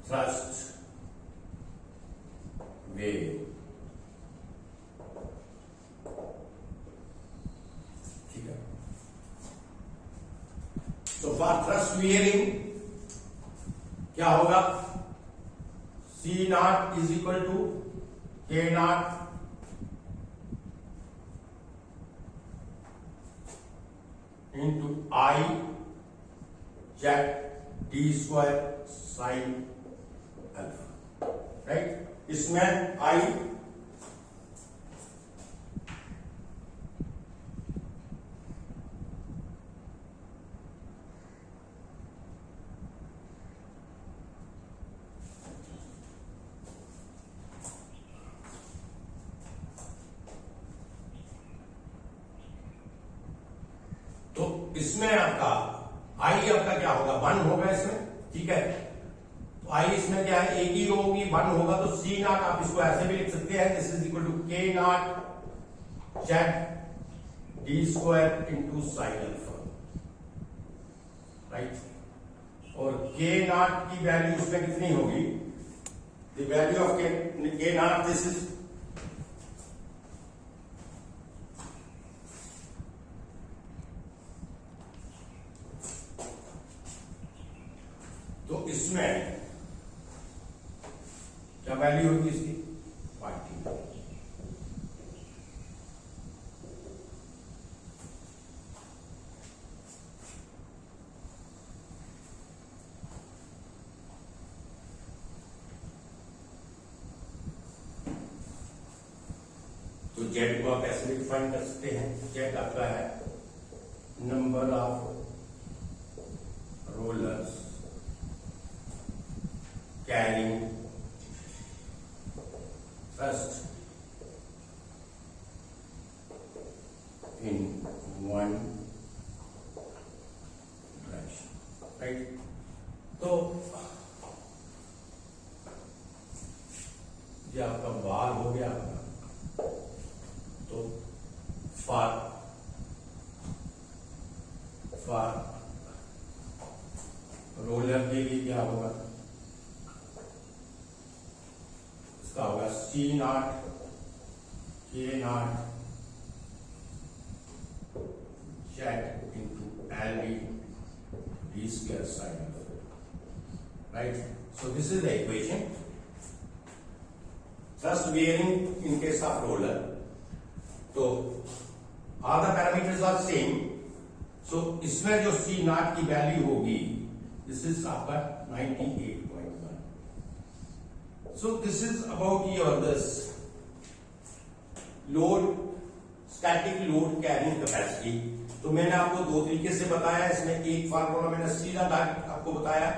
थ्रस्ट वेव, तो फॉर थ्रस्ट वेयरिंग क्या होगा? सी not is equal to K not into I jet D square sine alpha, right. इसमें आई इसमें आपका आई आपका क्या होगा? 1 होगा इसमें, ठीक है। तो आई इसमें क्या है? एक ही रो होगी, 1 होगा। तो सी नॉट आप इसको ऐसे भी लिख सकते हैं, this is equal to K not Z D square into sine alpha, right. और के नॉट की वैल्यू इसमें कितनी होगी? द वैल्यू ऑफ के नॉट दिस इज तो इसमें क्या वैल्यू होगी इसकी? 40। तो जेड को आप ऐसे भी डिफाइन कर सकते हैं। जेड आपका है number of rollers carrying thrust in one direction, right? तो ये आपका बार हो गया आपका। तो फार रोलर के लिए क्या होगा? होगा सी नॉट के not Z into L D square sine, right. So this is the equation. Thrust wearing in case of roller, तो all the parameters are same, सो इसमें जो सी नॉट की वैल्यू होगी दिस इज आपका 98.1. सो this is about your this load static load carrying capacity. तो मैंने आपको दो तरीके से बताया. इसमें एक फार्मूला मैंने सीधा आपको बताया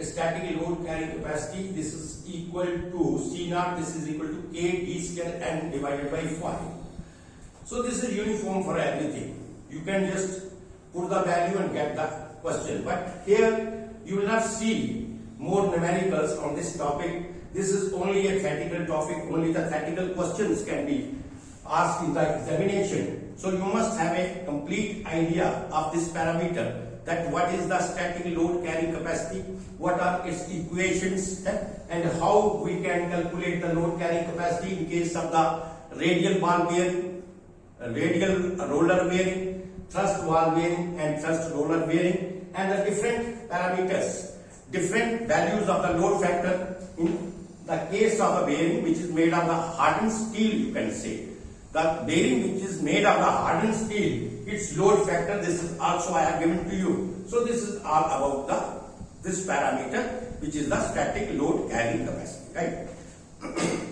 static load carrying capacity this is equal to C not this is equal to k d square n divided by 5. So this is uniform for everything. You can just put the value and get the question. But here you will not see more numericals on this topic. This is only a theoretical topic. Only the theoretical questions can be asked in the examination. So you must have a complete idea of this parameter, that what is the static load carrying capacity, what are its equations, and how we can calculate the load carrying capacity in case of the radial ball bearing, radial roller bearing, thrust ball bearing and thrust roller bearing, and the different parameters, different values of the load factor in the case of the bearing which is made of the hardened steel. You can say the bearing which is made of the hardened steel, its load factor, this is also I have given to you. So this is all about this parameter which is the static load carrying capacity, right?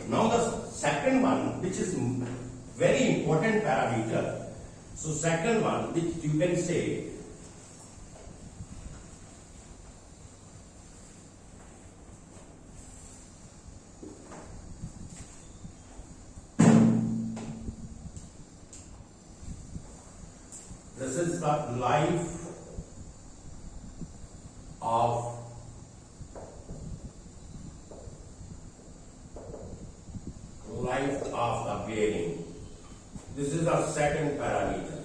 Now the second one which is very important parameter. So second one which you can say this is the life of the bearing. This is the second parameter.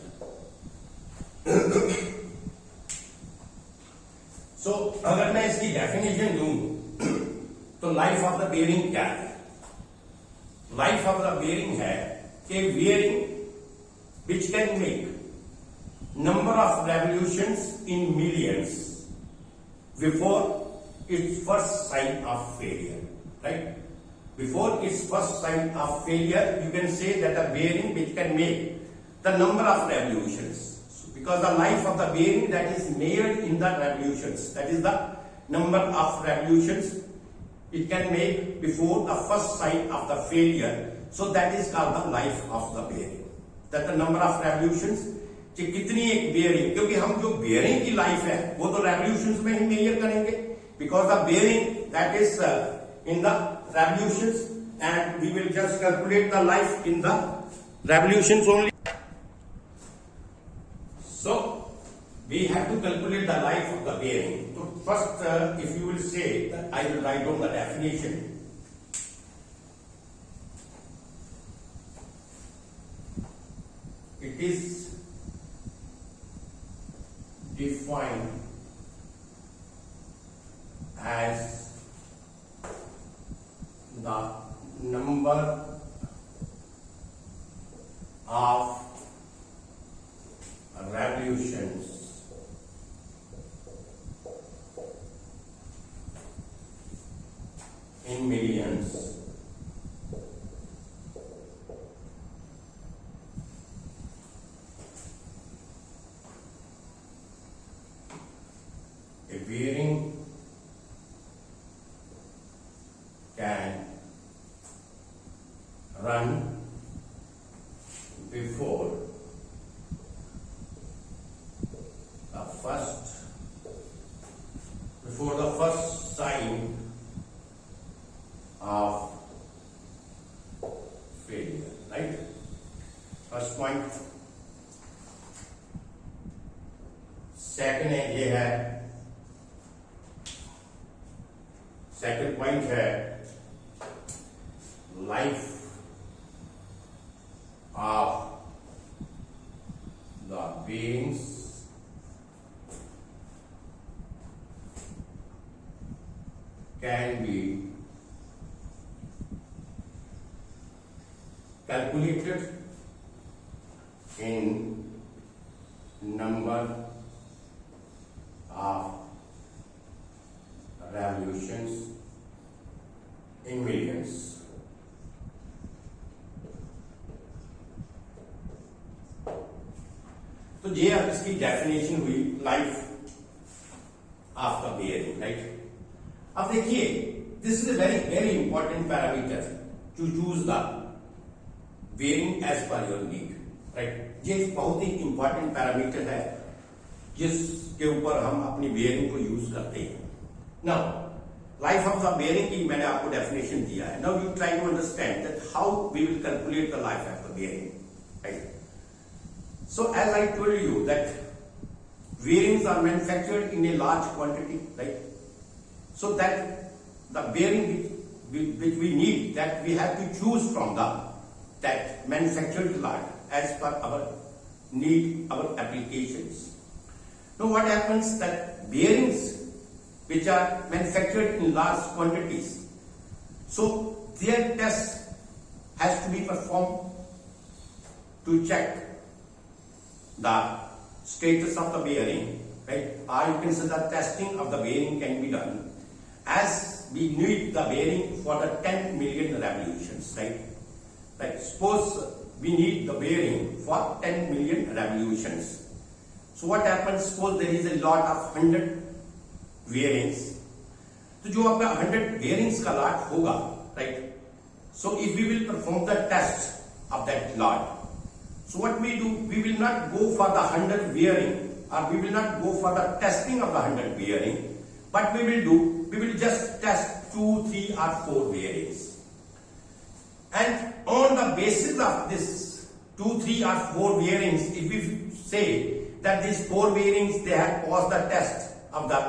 So अगर मैं इसकी definition दूं तो life of the bearing क्या है? Life of the bearing है कि bearing which can make number of revolutions in millions before its first sign of failure, right? Before its first sign of failure, you can say that a bearing which can make the number of revolutions. So because the life of the bearing that is measured in the revolutions, that is the number of revolutions it can make before the first sign of the failure. So that is called the life of the bearing. That the number of revolutions कि कितनी एक bearing, क्योंकि हम जो bearing की life है वो तो रेवोल्यूशंस में ही मेजर करेंगे, because the bearing that is in the revolutions and we will just calculate the life in the revolutions only. So we have to calculate the life of the bearing. So first if you will say that I will write down the definition. It is defined as the number of revolutions in millions a bearing can run before the first sign of failure, right? First point. Second है ये है, second point है life of the beings can be calculated in number of revolutions in millions. तो ये इसकी definition हुई life of the bearing, right. अब देखिए, this is a very very important parameter to choose the bearing as per your need, right. ये एक बहुत ही important parameter है जिसके ऊपर हम अपनी बेयरिंग को यूज करते हैं। Now life of the bearing की मैंने आपको डेफिनेशन दिया है। Now you try to understand that how we will calculate the life of the bearing, right. So as I told you that bearings are manufactured in a large quantity, right? So that the bearing which we need, that we have to choose from that manufactured lot as per our need, our applications. Now what happens that bearings which are manufactured in large quantities, so their test has to be performed to check the status of the bearing, right? Or you can say the testing of the bearing can be done as we need the bearing for the 10 million revolutions, right? Like suppose we need the bearing for 10 million revolutions. So what happens? Suppose there is a lot of 100 bearings. तो जो आपका 100 bearings का lot होगा, right? So if we will perform the test of that lot, so what we do, we will not go for the 100 bearing, or we will not go for the testing of the 100 bearing, but we will just test 2, 3 or 4 bearings. And on the basis of this 2, 3 or 4 bearings, if we say that these 4 bearings, they have passed the test of the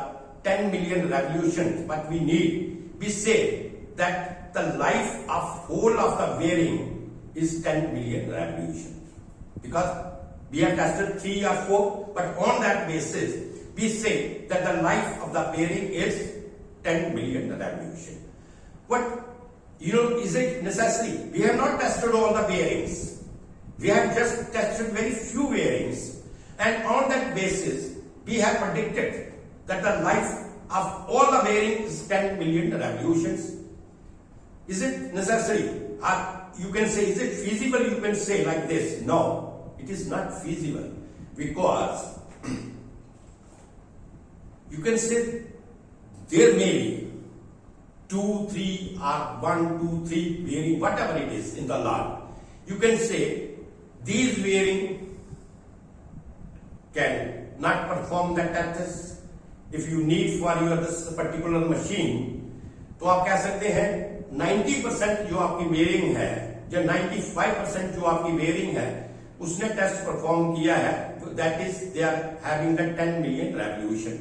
10 million revolutions, but we say that the life of whole of the bearing is 10 million revolutions. Because we have tested 3 or 4, but on that basis, we say that the life of the bearing is 10 million revolution. What, is it necessary? We have not tested all the bearings. We have just tested very few bearings. And on that basis, we have predicted that the life of all the bearings is 10 million revolutions. Is it necessary? Or you can say, is it feasible? You can say like this. No. It is not feasible, because you can say there may be 2, 3 or 1, 2, 3 bearing, whatever it is in the lot. You can say these bearing can not perform that test. If you need for your this particular machine, तो आप कह सकते हैं 90% जो आपकी bearing है, या 95% जो आपकी bearing है, उसने टेस्ट परफॉर्म किया है, that is they are having the 10 million revolution.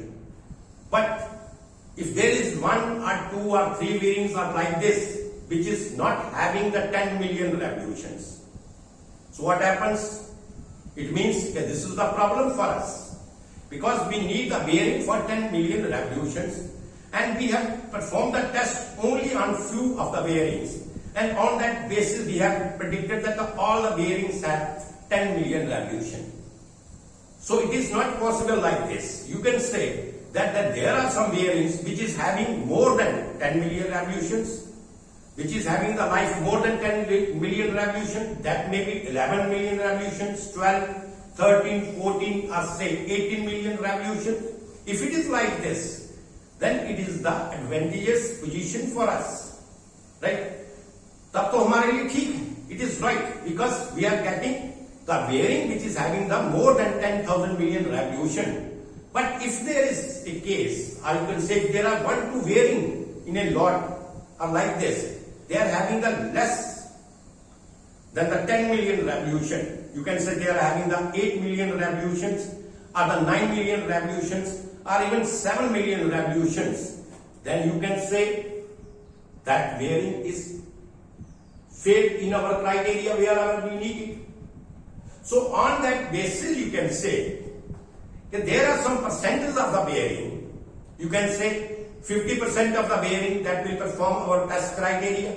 But if there is 1 or 2 or 3 bearings are like this, which is not having the 10 million revolutions, so what happens? It means that this is the problem for us, because we need the bearing for 10 million revolutions, and we have performed the test only on few of the bearings, and on that basis we have predicted that all the bearings have 10 million revolution. So it is not possible like this. You can say that there are some bearings which is having more than 10 million revolutions, which is having the life more than 10 million revolution. That may be 11 million revolutions, 12, 13, 14 or say 18 million revolutions. If it is like this, then it is the advantageous position for us, right? तब तो हमारे लिए ठीक है. It is right, because we are getting the bearing which is having the more than 10,000 million revolution. But if there is a case, or you can say if there are 1, 2 bearing in a lot or like this, they are having the less than the 10 million revolution. You can say they are having the 8 million revolutions, or the 9 million revolutions, or even 7 million revolutions. Then you can say that bearing is fit in our criteria wherever we need it. So on that basis, you can say that there are some percentage of the bearing. You can say 50% of the bearing that will perform our test criteria,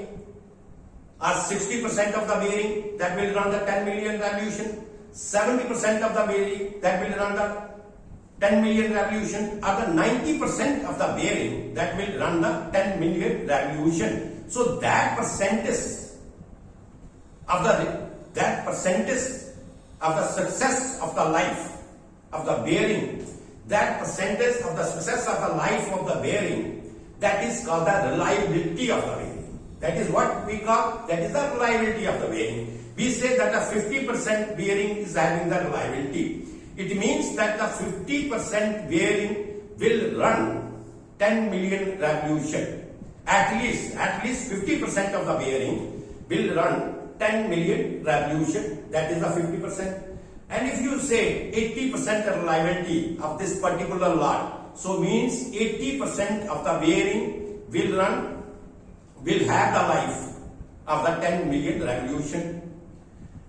or 60% of the bearing that will run the 10 million revolution, 70% of the bearing that will run the 10 million revolution, or the 90% of the bearing that will run the 10 million revolution. So that percentage of the success of the life of the bearing, that percentage of the success of the life of the bearing, that is called the reliability of the bearing. That is what we call, that is the reliability of the bearing. We say that a 50% bearing is having the reliability. It means that the 50% bearing will run 10 million revolution. At least 50% of the bearing will run 10 million revolution. That is the 50%. And if you say 80% reliability of this particular lot, so means 80% of the bearing will have the life of the 10 million revolution.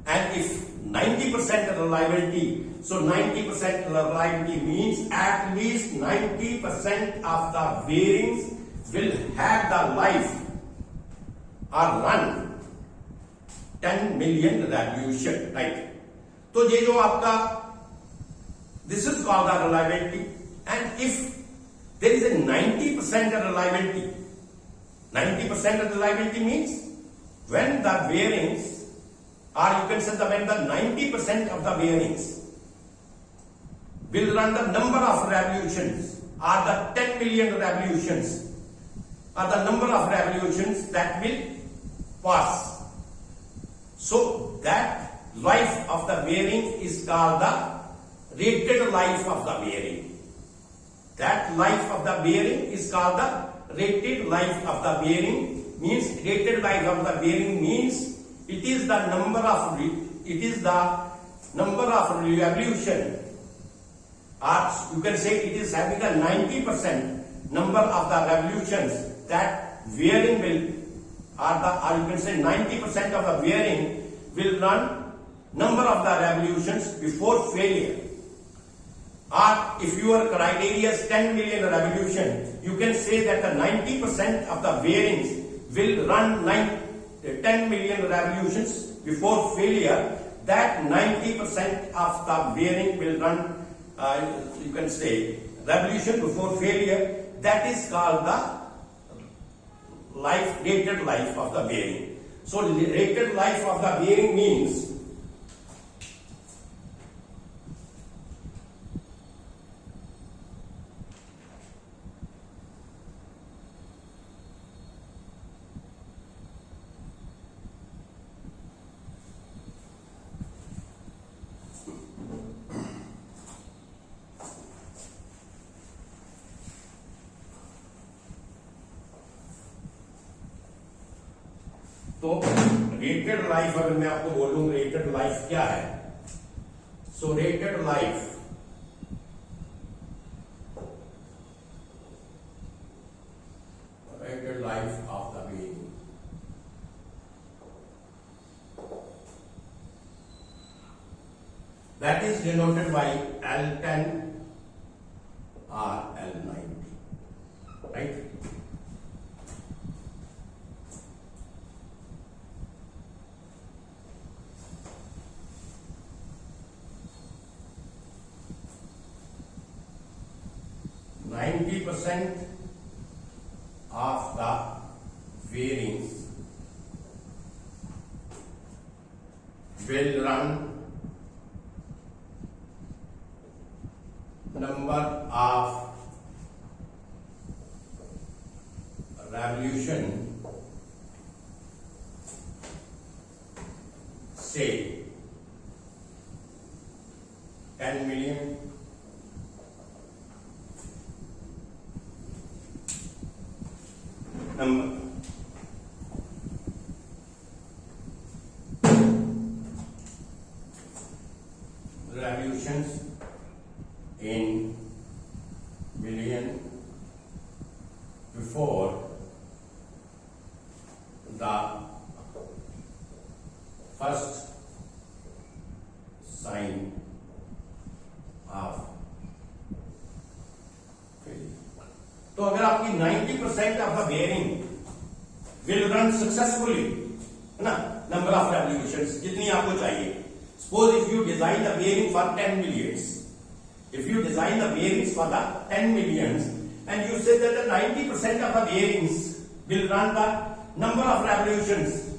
And if 90% reliability, so 90% reliability means at least 90% of the bearings will have the life or run 10 million revolution, right? तो ये जो आपका, this is called the reliability. And if there is a 90% reliability, 90% reliability means when the bearings, or you can say that when the 90% of the bearings will run the number of revolutions, or the 10 million revolutions, or the number of revolutions that will pass. So that life of the bearing is called the rated life of the bearing. That life of the bearing is called the rated life of the bearing. Means rated life of the bearing means it is the number of revolution, or you can say it is having a 90% number of the revolutions that bearing will, or you can say 90% of the bearing will run number of the revolutions before failure. Or if your criteria is 10 million revolution, you can say that the 90% of the bearings will run 10 million revolutions before failure. That 90% of the bearing will run, you can say, revolution before failure. That is called the rated life of the bearing. So rated life of the bearing means तो rated life, अगर मैं आपको बोलूं rated life क्या है, so rated life of the bearing, that is denoted by L10 or L90, right? % of the bearings will run number of revolution, say 10 million, number revolutions in million before the first sign of failure. तो अगर आपकी 90% of the bearing will run successfully, है ना, number of revolutions जितनी आपको चाहिए. Suppose if you design the bearing for 10 millions, if you design the bearings for the 10 millions and you say that the 90% of the bearings will run the number of revolutions,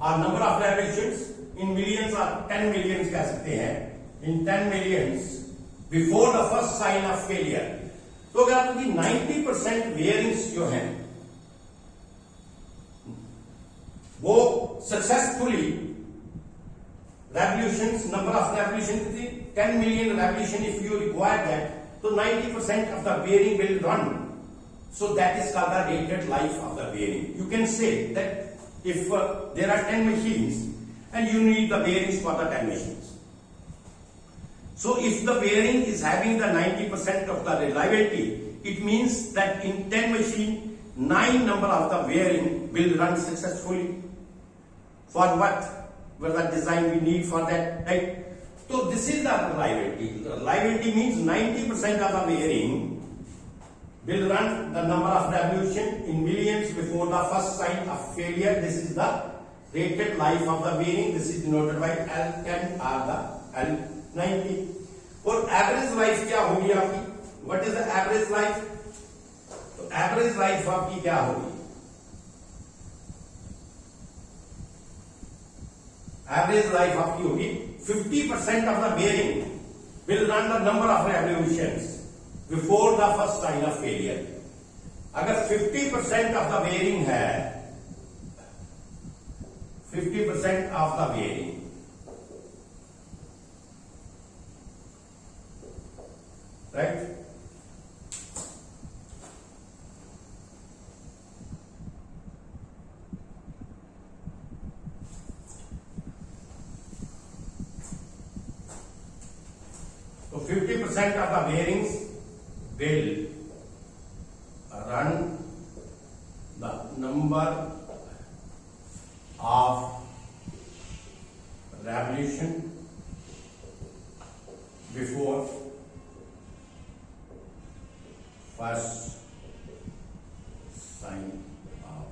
or number of revolutions in millions or 10 millions कह सकते हैं, in 10 millions before the first sign of failure. तो अगर आपकी 90% bearings जो हैं वो successfully revolutions, number of revolution कितनी 10 million revolution if you require that, तो 90% of the bearing will run, so that is called the rated life of the bearing. You can say that if there are 10 machines and you need the bearings for the 10 machines, so if the bearing is having the 90% of the reliability, it means that in 10 machine 9 number of the bearing will run successfully. For what? What the design we need for that, right? So this is the reliability. Reliability means 90% of the bearing will run the number of revolution in millions before the first sign of failure. This is the rated life of the bearing. This is denoted by L10 or the L90. और average life क्या होगी आपकी? What is the average life? तो average life आपकी क्या होगी? Average life आपकी होगी 50% of the bearing will run the number of revolutions before the first sign of failure. अगर 50% ऑफ द बेयरिंग है, 50% ऑफ द बेयरिंग, राइट, तो 50% of the bearings will run the number of revolution before first sign of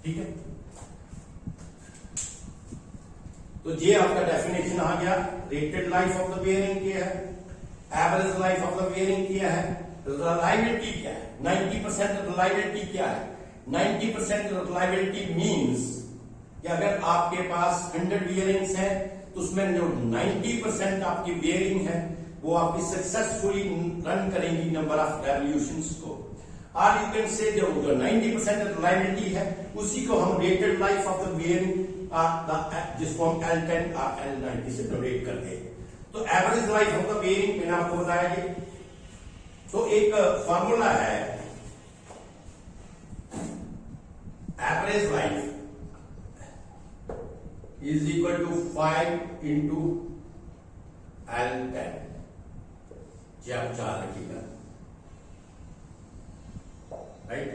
ठीक है। तो ये आपका definition आ गया। Rated life of the bearing क्या है, average life of the bearing क्या है, रिलायबिलिटी क्या है, 90% रिलायबिलिटी क्या है। 90% रिलायबिलिटी मींस कि अगर आपके पास 100 बेयरिंग्स हैं तो उसमें जो 90% आपकी बेयरिंग है वो आपकी सक्सेसफुली रन करेंगी नंबर ऑफ रेवोल्यूशंस को। और यू कैन से जो 90% रिलायबिलिटी है उसी को हम rated life of the bearing जिसको हम L10 और L90 से डोनेट करते हैं। तो average life of the bearing मैंने आपको बताया ये। तो एक फॉर्मूला है average life is equal to 5 into L10। जी आप चार रखिएगा, राइट।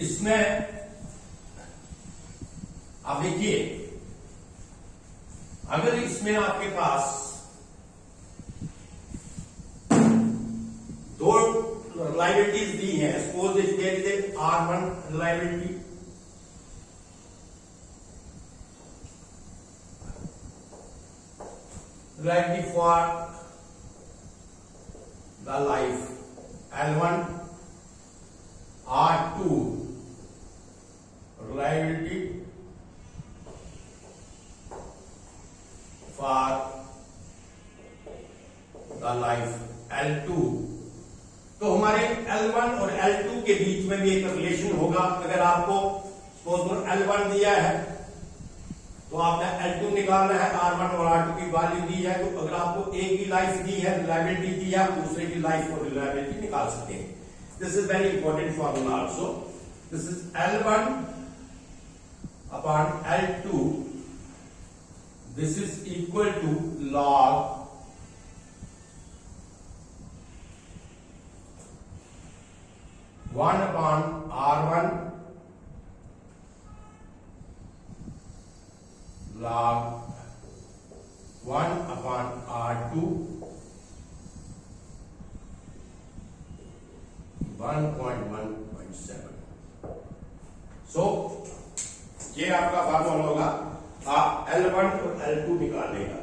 इसमें आप देखिए, अगर इसमें आपके पास दो रिलायबिलिटीज दी हैं, suppose there is R1 reliability, reliability for the life L1, R2 reliability for the life L2। तो हमारे L1 और L2 के बीच में भी एक रिलेशन होगा। अगर आपको सपोज L1 दिया है तो आपने L2 निकालना है, R1 और R2 की वैल्यू दी है। तो अगर आपको एक की लाइफ दी है, रिलायबिलिटी दी है, आप दूसरे की लाइफ और रिलायबिलिटी निकाल सकते हैं। This is very important formula also. This is L1 upon L2. This is equal to log one upon R1 log 1 upon R2 1.1.7। सो ये आपका फार्मूला होगा, आप L1 और L2 निकाल लेगा।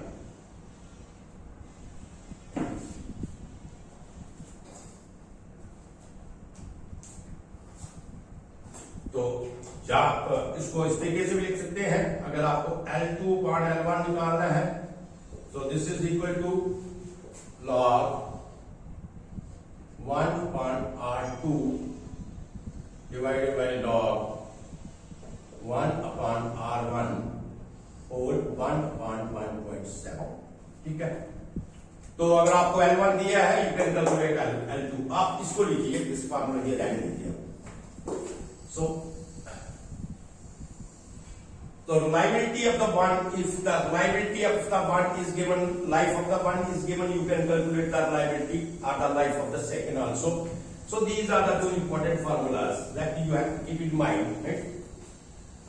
तो आप इसको इस तरीके से भी लिख सकते हैं, अगर आपको L2 upon L1 निकालना है तो this is equal to log 1 upon R2 divided by log 1 upon R1 whole 1 upon 1.7. ठीक है, तो अगर आपको L1 दिया है यू कैन कैलकुलेट L2. आप इसको लिखिए, इस फॉर्मूला दिया ध्यान दीजिए. So the reliability of the bond, if the reliability of the bond is given, life of the bond is given, you can calculate the reliability or the life of the second also. So these are the two important formulas that you have to keep in mind, right?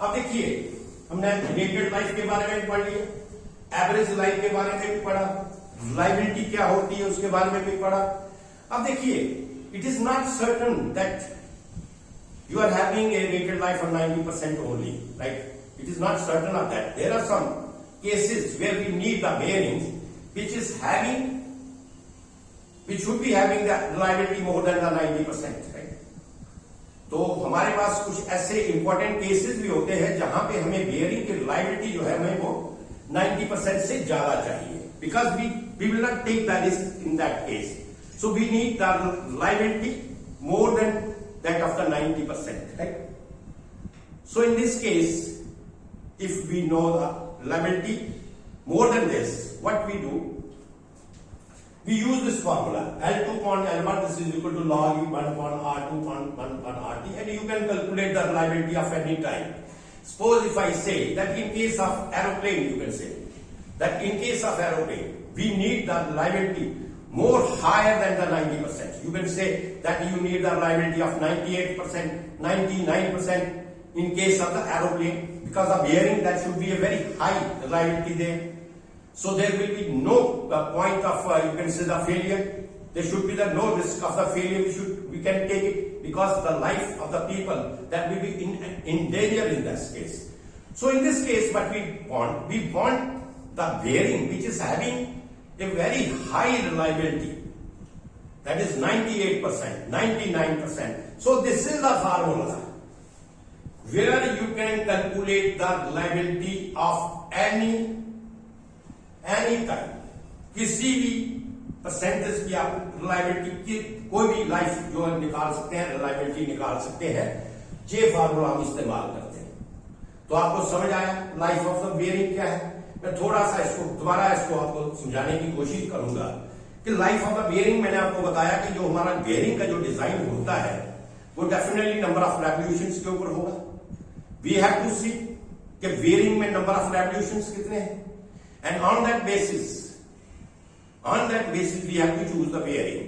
अब देखिए, हमने rated life के बारे में पढ़ लिया, average life के बारे में भी पढ़ा, रिलायबिलिटी क्या होती है उसके बारे में भी पढ़ा. अब देखिए, it is not certain that you are having a rated life of 90% only, right? It is not certain of that. There are some cases where we need the bearings which should be having the reliability more than the 90%, right? तो हमारे पास कुछ ऐसे important cases भी होते हैं जहां पे हमें बेयरिंग की रिलायबिलिटी जो है हमें वो 90% से ज्यादा चाहिए, because we will not take the risk in that case. So we need the reliability more than that of the 90%, right? So in this case, if we know the reliability more than this, what we do? We use this formula L2 upon L1, this is equal to log 1 upon R2 upon RT, and you can calculate the reliability of any time. Suppose if I say that in case of aeroplane, you can say that in case of aeroplane, we need the reliability more higher than the 90%. You can say that you need the reliability of 98%, 99% in case of the aeroplane, because of bearing that should be a very high reliability there. So there will be no point of you can say the failure. There should be no risk of the failure. We can take it because the life of the people that will be in danger in this case. So in this case, what we want the bearing which is having a very high reliability, that is 98%, 99%. So this is the formula where you can calculate the reliability of any type. किसी भी percentage की आप reliability की कोई भी life जो निकाल सकते हैं, रिलायबिलिटी निकाल सकते हैं, ये फार्मूला हम इस्तेमाल करते हैं. तो आपको समझ आया लाइफ ऑफ द बेयरिंग क्या है. मैं थोड़ा सा दोबारा इसको आपको समझाने की कोशिश करूंगा कि लाइफ ऑफ द बेयरिंग, मैंने आपको बताया कि जो हमारा बेयरिंग का जो डिजाइन होता है वो डेफिनेटली नंबर ऑफ रेवोल्यूशंस के ऊपर होगा. वी हैव टू सी कि बेयरिंग में नंबर ऑफ रेवोल्यूशंस कितने हैं, and on that basis we have to choose the bearing.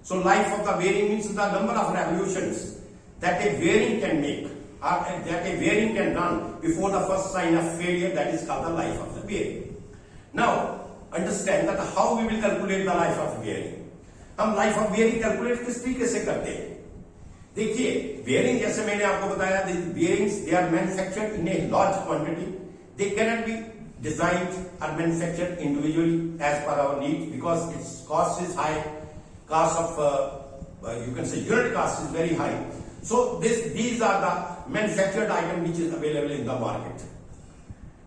So life of the bearing means the number of revolutions that a bearing can make, that a bearing can run before the first sign of failure, that is called the life of the bearing. Now understand that how we will calculate the life of bearing. हम life of bearing calculate किस तरीके से करते हैं. देखिए, bearing जैसे मैंने आपको बताया, the bearings they are manufactured in a large quantity. They cannot be designed or manufactured individually as per our needs because its cost is high. Cost of you can say unit cost is very high. So these are the manufactured item which is available in the market.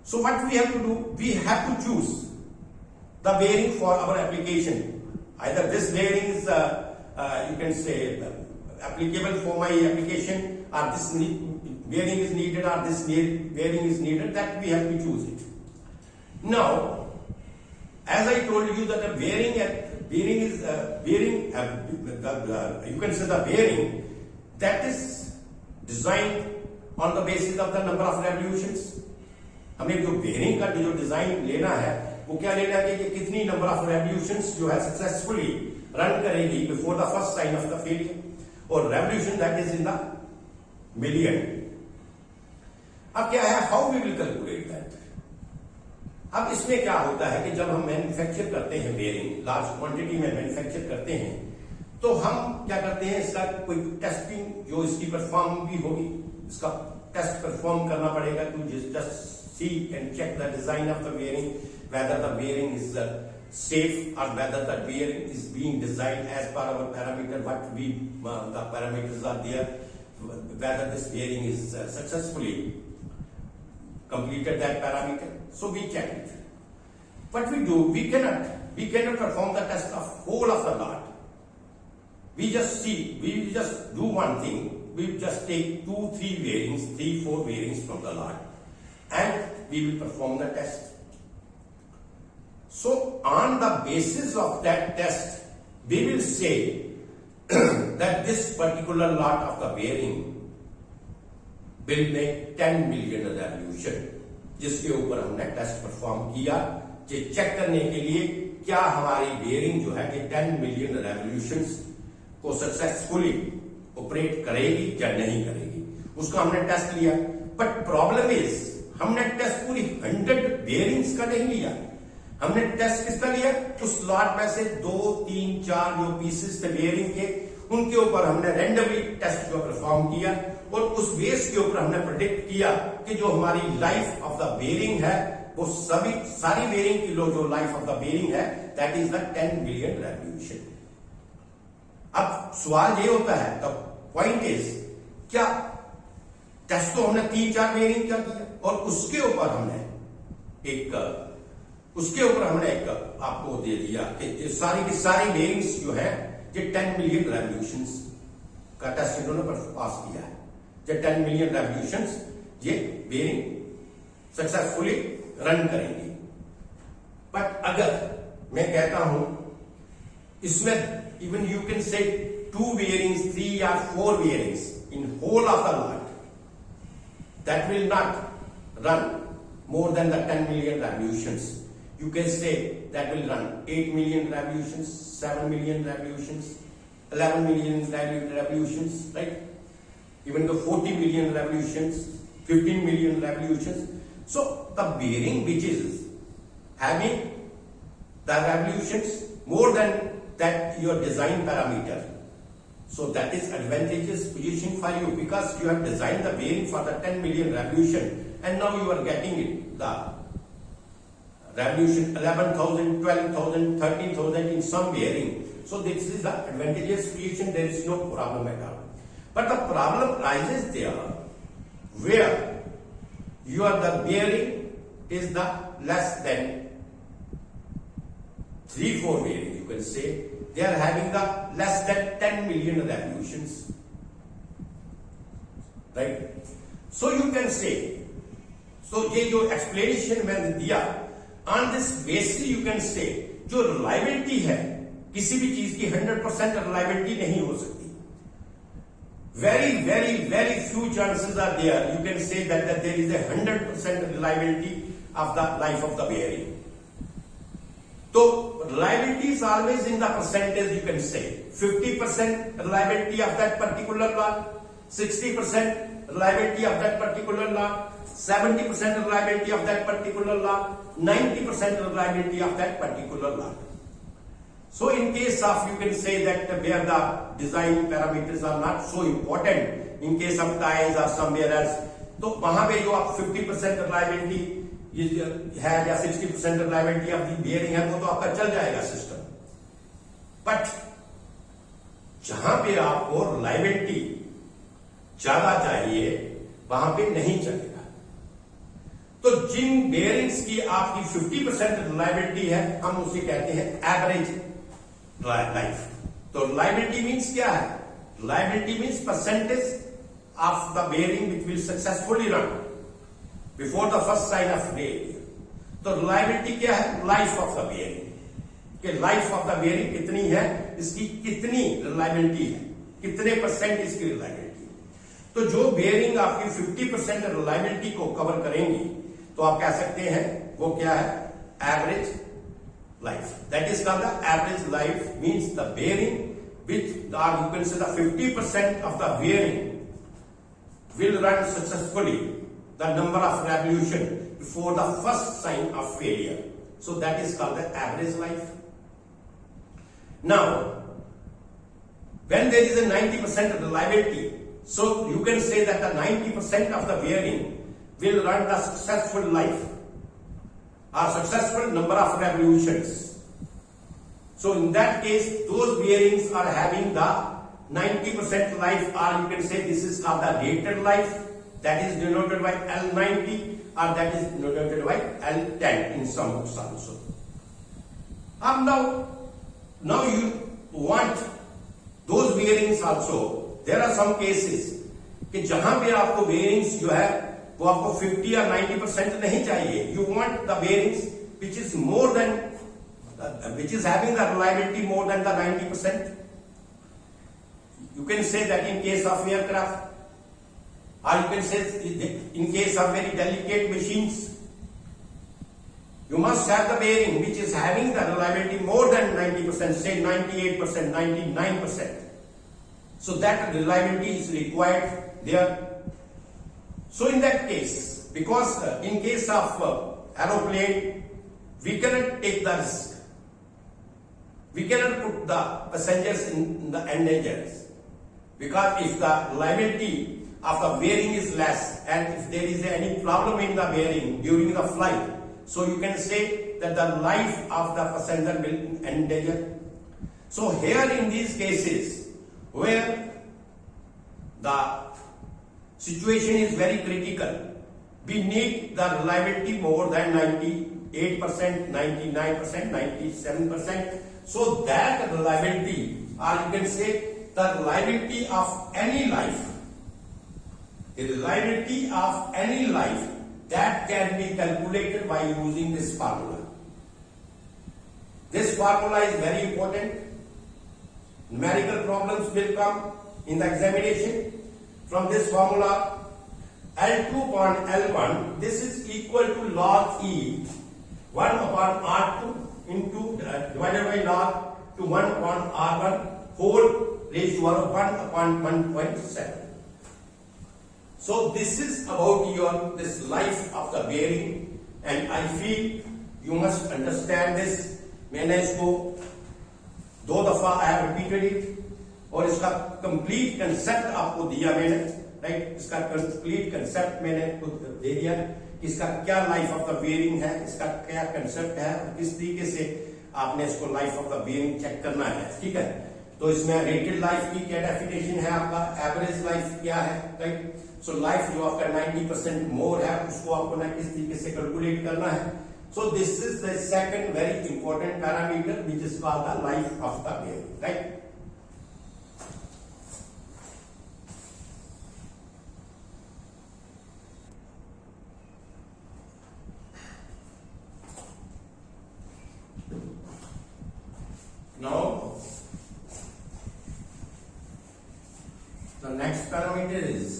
So what we have to do, we have to choose the bearing for our application. Either this bearing is you can say applicable for my application, or this bearing is needed, or this bearing is needed, that we have to choose it. Now, as I told you that the bearing is you can say the bearing that is designed on the basis of the number of revolutions. हमें जो bearing का जो design लेना है वो क्या लेना है कि कितनी नंबर ऑफ रेवोल्यूशंस जो है सक्सेसफुली रन करेगी before the first sign of the failure, और revolution that is in the million. अब क्या है, how we will calculate that. अब इसमें क्या होता है कि जब हम मैन्युफैक्चर करते हैं बेयरिंग, लार्ज क्वांटिटी में मैन्युफैक्चर करते हैं, तो हम क्या करते हैं, इसका कोई टेस्टिंग जो इसकी परफॉर्म भी होगी, इसका टेस्ट परफॉर्म करना पड़ेगा to just see and check the design of the bearing, whether the bearing is safe or whether the bearing is being designed as per our parameter, what we the parameters are there. whether this bearing is successfully completed that parameter. So we check it. What we do, we cannot perform the test of whole of the lot. We just do one thing. We just take 2-3 bearings, 3-4 bearings from the lot, and we will perform the test. So on the basis of that test, we will say that this particular lot of the bearing will make 10 million revolution, जिसके ऊपर हमने test perform किया कि check करने के लिए क्या हमारी बेयरिंग जो है कि 10 मिलियन रेवोल्यूशंस को सक्सेसफुली ऑपरेट करेगी या नहीं करेगी, उसका हमने टेस्ट लिया. बट प्रॉब्लम इज हमने टेस्ट पूरी 100 बेयरिंग्स का नहीं लिया. हमने टेस्ट किसका लिया? उस लॉट में से 2, 3, 4 जो पीसेस थे बेयरिंग के, उनके ऊपर हमने रैंडमली टेस्ट जो परफॉर्म किया और उस बेस के ऊपर हमने प्रेडिक्ट किया कि जो हमारी लाइफ ऑफ द बेयरिंग है वो सारी बेयरिंग की जो लाइफ ऑफ द बेयरिंग है that is the 10 million revolution. अब सवाल ये होता है, द पॉइंट इज, क्या टेस्ट तो हमने 3-4 बेयरिंग का किया और उसके ऊपर हमने एक आपको दे दिया कि सारी की सारी बेयरिंग्स जो है ये 10 मिलियन रेवोल्यूशंस का टेस्ट इन्होंने पास किया है. ये 10 मिलियन रेवोल्यूशंस ये बेयरिंग सक्सेसफुली रन करेंगी. बट अगर मैं कहता हूं इसमें even you can say 2 bearings, 3 or 4 bearings in whole of the lot, that will not run more than the 10 million revolutions. You can say that will run 8 million revolutions, 7 million revolutions, 11 million revolutions, right? Even the 40 million revolutions, 15 million revolutions. So the bearing which is having the revolutions more than that your design parameter, so that is advantageous position for you because you have designed the bearing for the 10 million revolution and now you are getting it the revolution 11,000, 12,000, 13,000 in some bearing. So this is the advantageous position. There is no problem at all. But the problem arises there where the bearing is the less than 3-4 bearing, you can say they are having the less than 10 million revolutions, right? So you can say, so ये जो explanation मैंने दिया, on this basis you can say जो reliability है किसी भी चीज की 100% reliability नहीं हो सकती. Very few chances are there. You can say that there is a 100% reliability of the life of the bearing. So reliability is always in the percentage, you can say 50% reliability of that particular lot, 60% reliability of that particular lot, 70% reliability of that particular lot, 90% reliability of that particular lot. So in case of, you can say that where the design parameters are not so important, in case of ties or somewhere else, तो वहां पे जो आप 50% reliability है या 60% reliability of the bearing है वो तो आपका चल जाएगा सिस्टम. बट जहां पे आपको रिलायबिलिटी ज्यादा चाहिए वहां पे नहीं चलेगा. तो जिन बेयरिंग्स की आपकी 50% रिलायबिलिटी है हम उसे कहते हैं एवरेज लाइफ. तो रिलायबिलिटी मीन्स क्या है? Reliability means percentage of the bearing which will successfully run before the first sign of failure. तो रिलायबिलिटी क्या है? लाइफ ऑफ द बेयरिंग, कि लाइफ ऑफ द बेयरिंग कितनी है, इसकी कितनी रिलायबिलिटी है, कितने परसेंट इसकी रिलायबिलिटी है. तो जो बेयरिंग आपकी 50% रिलायबिलिटी को कवर करेंगी तो आप कह सकते हैं वो क्या है? Average life. That is called the average life. Means the bearing which you can से the 50% of the bearing will run successfully the number of revolution before the first sign of failure. So that is called the average life. Now, when there is a 90% reliability, so you can say that the 90% of the bearing will run the successful life or successful number of revolutions. So in that case, those bearings are having the 90% life, or you can say this is called the rated life, that is denoted by L90, or that is denoted by L10 in some books also. Now you want those bearings also. There are some cases कि जहां पे आपको bearings जो है वो आपको 50 या 90% नहीं चाहिए. You want the bearings which is more than which is having the reliability more than the 90%. You can say that in case of aircraft, or you can say in case of very delicate machines, you must have the bearing which is having the reliability more than 90%, say 98%, 99%. So that reliability is required there. So in that case, because in case of aeroplane, we cannot take the risk. We cannot put the passengers in the endangers. Because if the reliability of the bearing is less, and if there is any problem in the bearing during the flight, so you can say that the life of the passenger will endanger. So here in these cases where the situation is very critical, we need the reliability more than 98%, 99%, 97%. So that reliability, or you can say the reliability of any life, the reliability of any life, that can be calculated by using this formula. This formula is very important. Numerical problems will come in the examination. From this formula, L2 upon L1, this is equal to log E 1 upon R2 into divided by log to 1 upon R1 whole raised to 1 upon 1.7. So this is about this life of the bearing, and I feel you must understand this. मैंने इसको 2 दफा I have repeated it, और इसका complete concept आपको दिया मैंने, right? इसका complete concept मैंने दे दिया कि इसका क्या लाइफ ऑफ द बेयरिंग है, इसका क्या कंसेप्ट है, और किस तरीके से आपने इसको life of the bearing check करना है. ठीक है, तो इसमें रेटेड लाइफ की क्या डेफिनेशन है, आपका एवरेज लाइफ क्या है, राइट? सो लाइफ जो आपका 90% मोर है, उसको आपको ना किस तरीके से कैलकुलेट करना है. सो this is the second very important parameter which is called the life of the bearing, right? Now, the next parameter is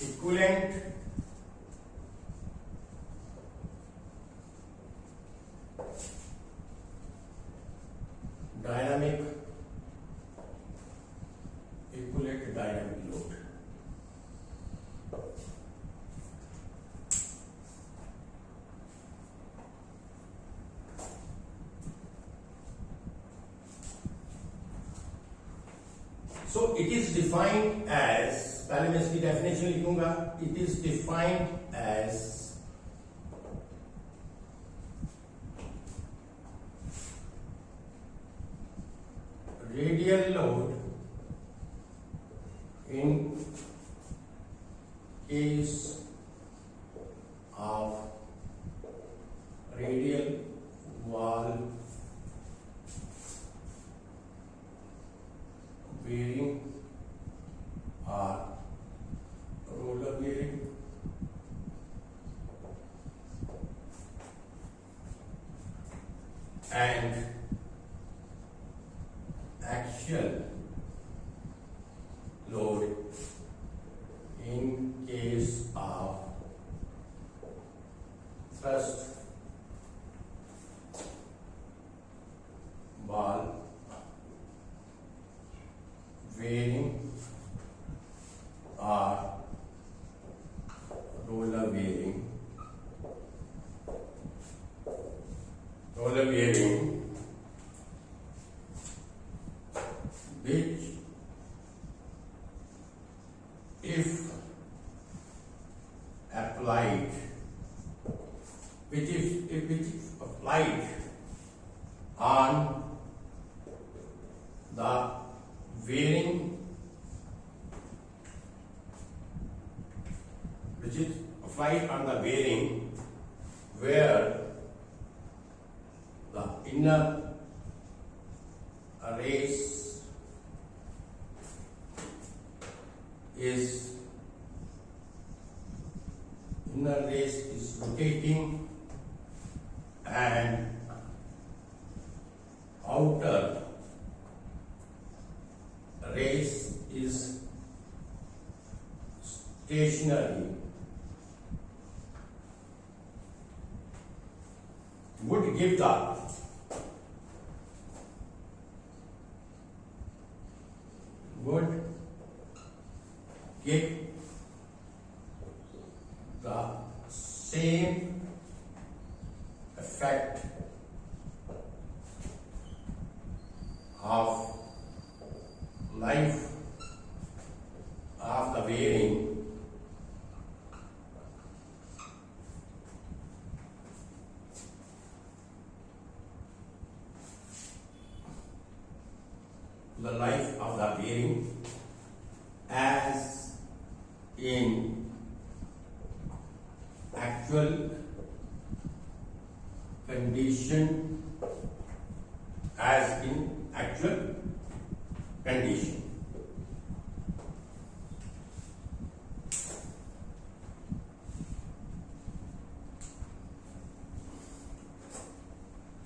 equivalent dynamic load. So it is defined as, पहले मैं इसकी डेफिनेशन लिखूंगा. It is defined as radial load in case of radial wall bearing or roller bearing and axial load in case of thrust ball bearing or roller bearing which if which is applied on the bearing, which is applied on the bearing where the inner race is rotating and outer race is stationary, would give the same effect of life of the bearing as in actual condition,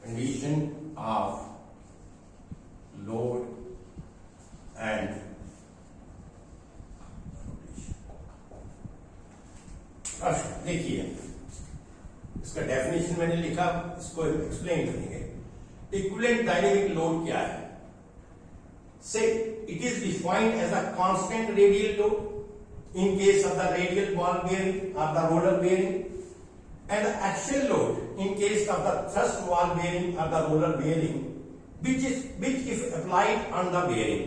condition of load and अब देखिए इसका definition मैंने लिखा, इसको explain करेंगे। Equivalent dynamic load क्या है? Say it is defined as a constant radial load in case of the radial ball bearing और the roller bearing, and the axial load in case of the thrust wall bearing or the roller bearing, which if applied on the bearing,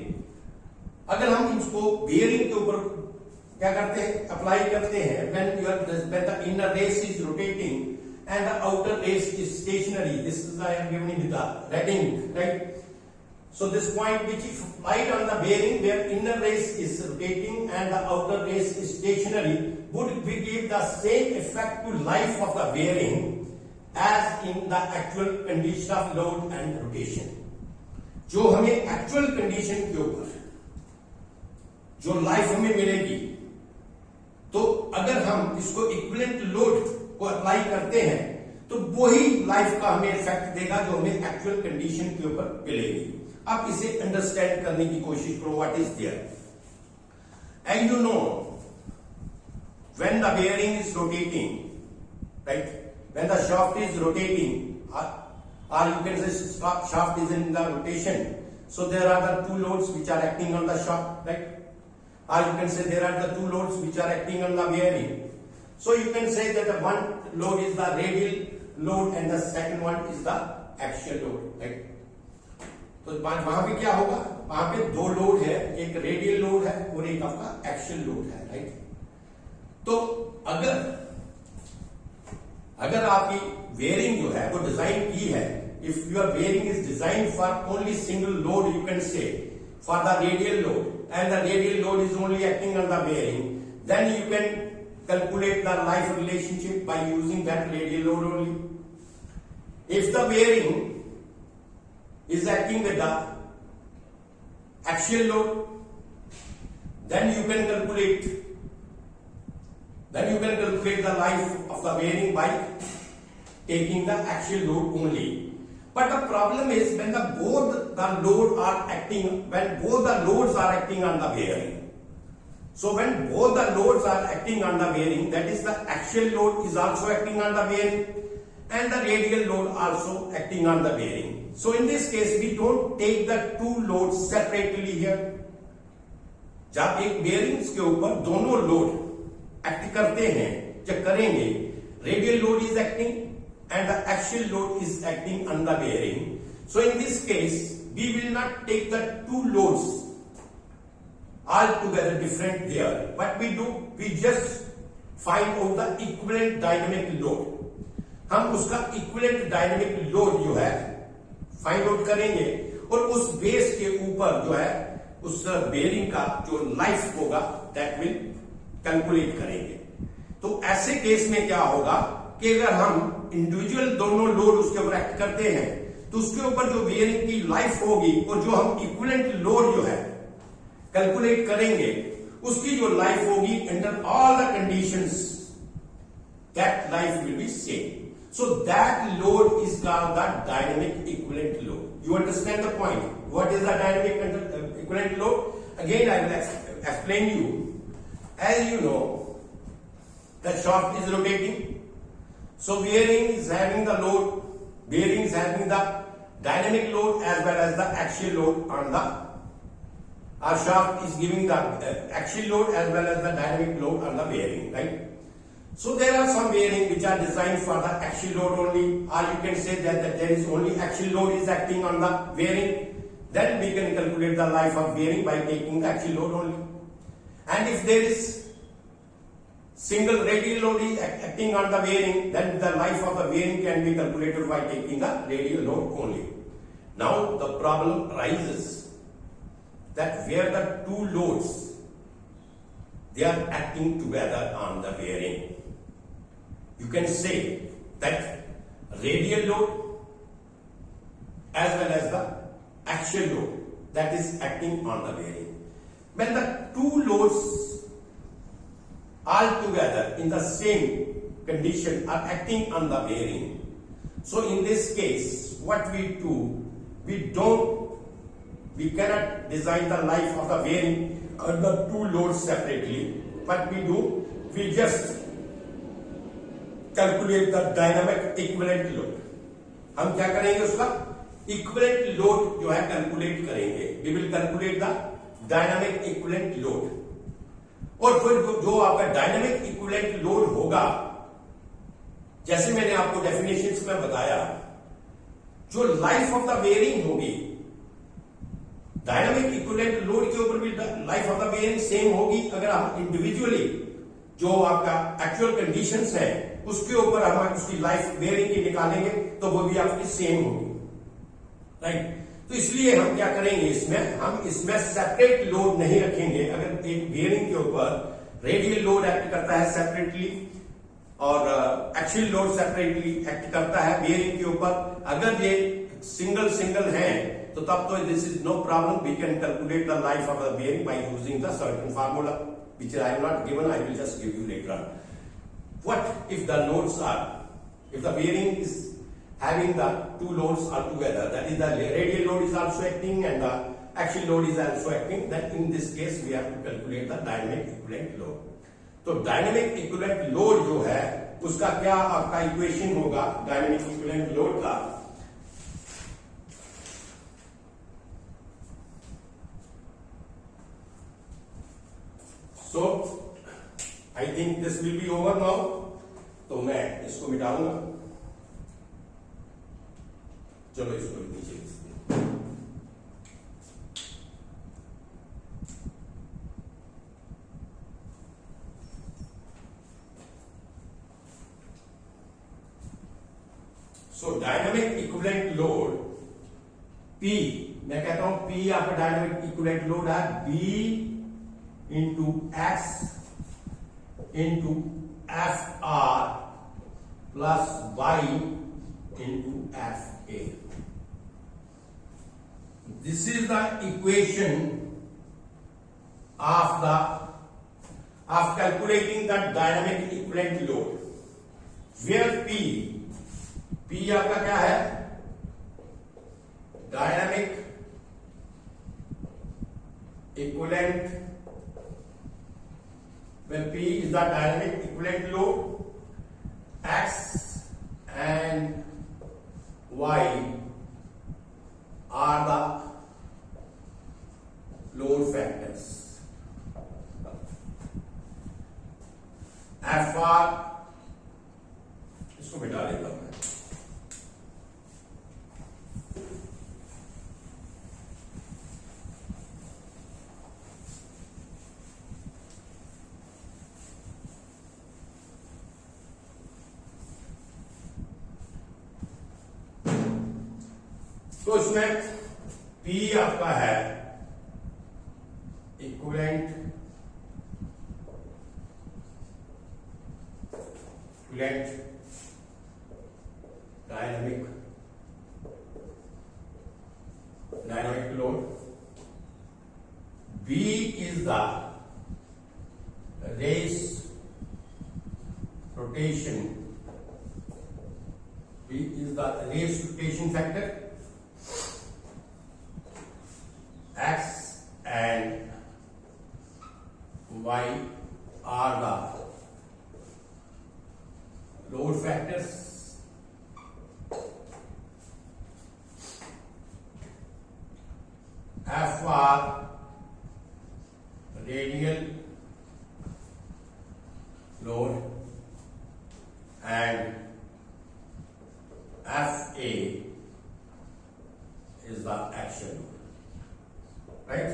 अगर हम इसको bearing के ऊपर क्या करते हैं, apply करते हैं, when the inner race is rotating and the outer race is stationary. This is I am giving with the red ink, right? So this point which is applied on the bearing where inner race is rotating and the outer race is stationary would give the same effect to life of the bearing as in the actual condition of load and rotation. जो हमें actual condition के ऊपर जो life हमें मिलेगी, तो अगर हम इसको इक्विवेलेंट लोड को अप्लाई करते हैं तो वही लाइफ का हमें इफेक्ट देगा जो हमें एक्चुअल कंडीशन के ऊपर मिलेगी। आप इसे अंडरस्टैंड करने की कोशिश करो, what is there. And you know when the bearing is rotating, right, when the shaft is rotating, or you can say shaft is in the rotation, so there are the two loads which are acting on the shaft, right, or you can say there are the two loads which are acting on the bearing. So you can say that the one load is the radial load and the second one is the axial load, right. तो वहां पे क्या होगा, वहां पे दो load है, एक रेडियल लोड है और एक आपका एक्सियल लोड है, राइट। तो अगर आपकी बेयरिंग जो है वो डिजाइन की है, if your bearing is design for only single load, you can say for the radial load and the radial load is only acting on the bearing, then you can calculate the life relationship by using that radial load only. If the bearing is acting with the axial load, then you can calculate the life of the bearing by taking the axial load only. But the problem is when both the loads are acting on the bearing. So when both the loads are acting on the bearing, that is the axial load is also acting on the bearing and the radial load also acting on the bearing. So in this case we don't take the two loads separately here. जब एक bearings के ऊपर दोनों load act करते हैं, जब करेंगे, radial load is acting and the axial load is acting on the bearing. So in this case we will not take the two loads altogether different there. What we do, we just find out the equivalent dynamic load. हम उसका equivalent dynamic load जो है find out करेंगे और उस base के ऊपर जो है उस बेयरिंग का जो लाइफ होगा दैट विल कैलकुलेट करेंगे। तो ऐसे केस में क्या होगा कि अगर हम इंडिविजुअल दोनों लोड उसके ऊपर एक्ट करते हैं तो उसके ऊपर जो बेयरिंग की लाइफ होगी और जो हम इक्विवेलेंट लोड जो है कैलकुलेट करेंगे उसकी जो लाइफ होगी under all the conditions that life will be same. So that load is called the dynamic equivalent load. You understand the point? What is the dynamic equivalent load? Again, I will explain you. As you know, the shaft is rotating. So bearing is having the load. Bearing is having the dynamic load as well as the axial load on the. Our shaft is giving the axial load as well as the dynamic load on the bearing, right? So there are some bearings which are designed for the axial load only, or you can say that there is only axial load is acting on the bearing. Then we can calculate the life of bearing by taking the axial load only. And if there is single radial load is acting on the bearing, then the life of the bearing can be calculated by taking the radial load only. Now the problem arises that where the two loads they are acting together on the bearing. You can say that radial load as well as the axial load that is acting on the bearing. When the two loads all together in the same condition are acting on the bearing, so in this case what we do, we cannot design the life of the bearing on the two loads separately. What we just calculate the dynamic equivalent load. हम क्या करेंगे उसका equivalent load जो है calculate करेंगे. We will calculate the dynamic equivalent load और फिर जो आपका डायनामिक इक्विवेलेंट लोड होगा जैसे मैंने आपको डेफिनेशंस में बताया, जो लाइफ ऑफ द बेयरिंग होगी डायनामिक इक्विवेलेंट लोड के ऊपर भी life of the bearing same होगी. अगर हम इंडिविजुअली जो आपका एक्चुअल कंडीशंस है उसके ऊपर हम उसकी लाइफ बेयरिंग की निकालेंगे तो वो भी आपकी सेम होगी, राइट. तो इसलिए हम क्या करेंगे, हम इसमें सेपरेट लोड नहीं रखेंगे. अगर एक बेयरिंग के ऊपर रेडियल लोड एक्ट करता है सेपरेटली और एक्सियल लोड सेपरेटली एक्ट करता है बेयरिंग के ऊपर, अगर ये सिंगल है तो तब तो this is no problem. We can calculate the life of the bearing by using the certain formula which I have not given. I will just give you later on. What if the loads are, if the bearing is having the two loads all together, that is the radial load is also acting and the axial load is also acting, then in this case we have to calculate the dynamic equivalent load. तो dynamic equivalent load जो है उसका क्या आपका equation होगा dynamic equivalent load का. So I think this will be over now. तो मैं इसको मिटाऊंगा. चलो इसको नीचे लिखते हैं. So dynamic equivalent load P, मैं कहता हूं P आपका dynamic equivalent load है B into X into FR plus Y into FA. This is the equation of calculating the dynamic equivalent load, where P आपका क्या है, dynamic equivalent, when P is the dynamic equivalent load, X and Y are the load factors. FR इसको मिटा देता हूं मैं. तो इसमें P आपका है equivalent dynamic load. B is the race rotation. B is the race rotation factor. X and Y are the load factors. F are radial load and FA is the action load, right?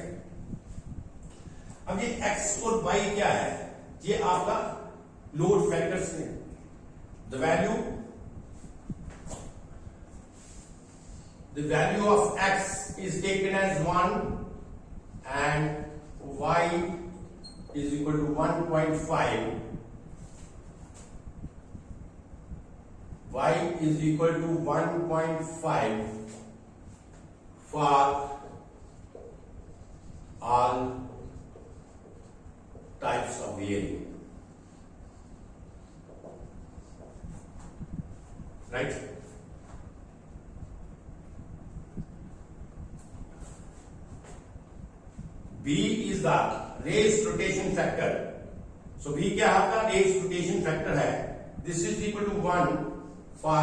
अब ये X और Y क्या है? ये आपका load factors है. The value of X is taken as 1 and Y is equal to 1.5. Y is equal to 1.5 for all types of bearing. Right? B is the race rotation factor. So B क्या आपका race rotation factor है. This is equal to 1 for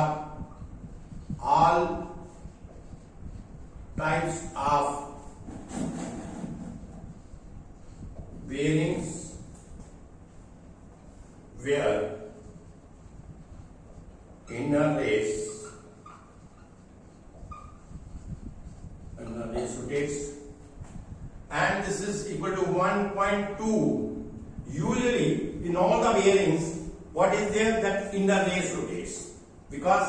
all types of bearings where inner race rotates, and this is equal to 1.2. Usually in all the bearings, what is there? That inner race rotates, because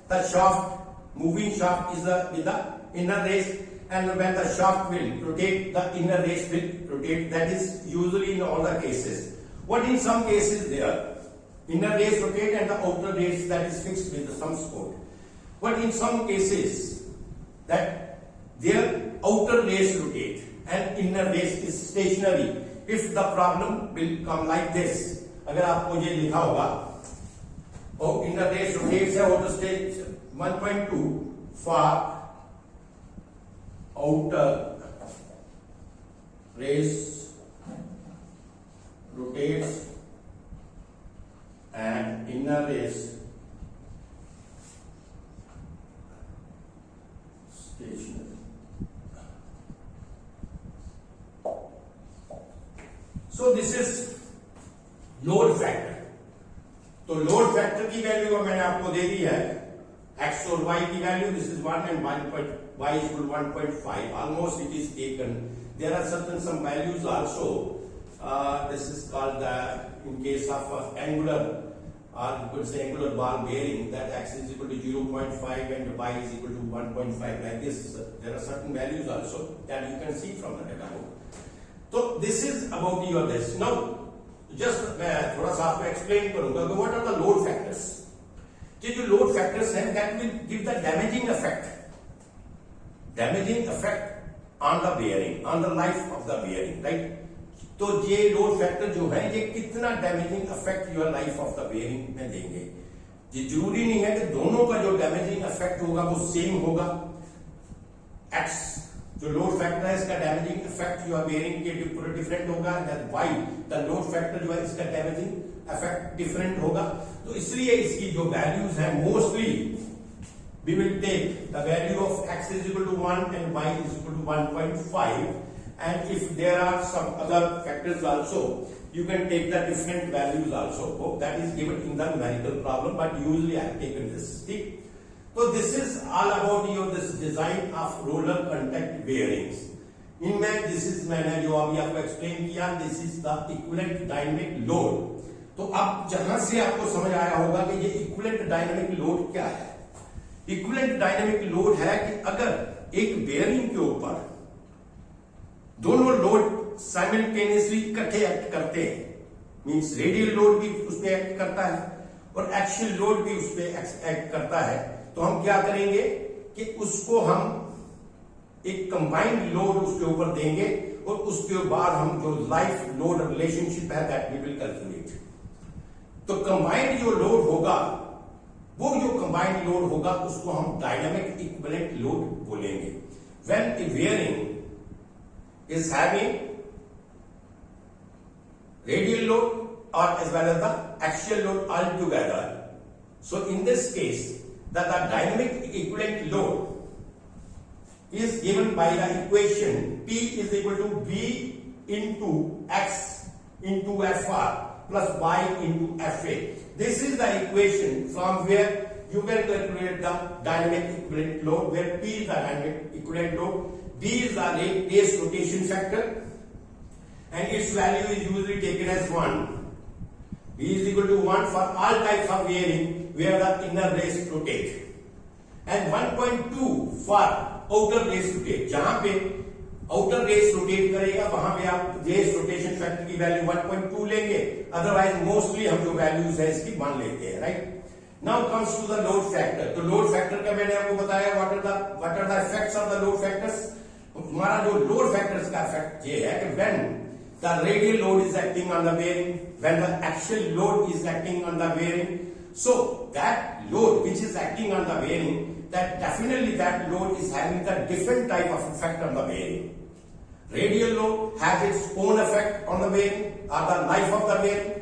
the shaft, moving shaft is with the inner race, and when the shaft will rotate, the inner race will rotate. That is usually in all the cases. What in some cases there, inner race rotate and the outer race that is fixed with some support. But in some cases that their outer race rotate and inner race is stationary. If the problem will come like this, अगर आपको ये लिखा होगा और inner race rotates है outer stage 1.2 for outer race rotates and inner race stationary. So this is load factor. तो load factor की value मैंने आपको दे दी है x और y की value. This is 1 and y is equal to 1.5. Almost it is taken. There are certain some values also. This is called the, in case of angular, or you could say angular ball bearing, that x is equal to 0.5 and y is equal to 1.5. Like this, there are certain values also that you can see from the data book. So this is about your this. Now just मैं थोड़ा सा आपको explain करूंगा कि what are the load factors. ये जो load factors हैं that will give the damaging effect on the bearing, on the life of the bearing, right. तो ये लोड फैक्टर जो है ये कितना damaging effect your life of the bearing में देंगे. ये जरूरी नहीं है कि दोनों का जो डैमेजिंग इफेक्ट होगा वो सेम होगा. एक्स जो लोड फैक्टर है इसका डैमेजिंग इफेक्ट योर बेयरिंग के पूरा डिफरेंट होगा. वाई द लोड फैक्टर जो है इसका डैमेजिंग इफेक्ट डिफरेंट होगा. तो इसलिए इसकी जो वैल्यूज है mostly we will take the value of x is equal to 1 and y is equal to 1.5, and if there are some other factors also you can take the different values also. That is given in the numerical problem, but usually I have taken this. So this is all about your this design of roller contact bearings. इनमें this is मैंने जो अभी आपको explain किया, this is the equivalent dynamic load. तो अब जहां से आपको समझ आया होगा कि ये equivalent dynamic load क्या है. इक्विवेलेंट डायनेमिक लोड है कि अगर एक बेयरिंग के ऊपर दोनों लोड साइमल्टेनियसली इकट्ठे एक्ट करते हैं, मींस रेडियल लोड भी उस पर एक्ट करता है और एक्सियल लोड भी उस पर एक्ट करता है, तो हम क्या करेंगे कि उसको हम एक कंबाइंड लोड उसके ऊपर देंगे और उसके बाद हम जो लाइफ लोड रिलेशनशिप है दैट वी विल कैलकुलेट। तो कंबाइंड जो लोड होगा, वो जो कंबाइंड लोड होगा उसको हम डायनामिक इक्विवेलेंट लोड बोलेंगे। When the bearing is having radial load or as well as the axial load all together. So in this case, the dynamic equivalent load is given by the equation P is equal to V into X into Fr plus Y into Fa. This is the equation from where you can calculate the dynamic equivalent load, where P is the dynamic equivalent load, B is the base rotation factor, and its value is usually taken as 1. V is equal to 1 for all types of bearing where the inner race rotate, and 1.2 for outer race rotate. जहां पे outer race rotate करेगा वहां पे आप race rotation factor की value 1.2 लेंगे, otherwise mostly हम जो वैल्यूज है इसकी 1 लेते हैं, right. Now comes to the load factor. तो लोड फैक्टर का मैंने आपको बताया what are the effects of the load factors. हमारा जो लोड फैक्टर्स का इफेक्ट ये है कि when the radial load is acting on the bearing, when the axial load is acting on the bearing, so that load which is acting on the bearing, that definitely that load is having the different type of effect on the bearing. Radial load has its own effect on the bearing or the life of the bearing.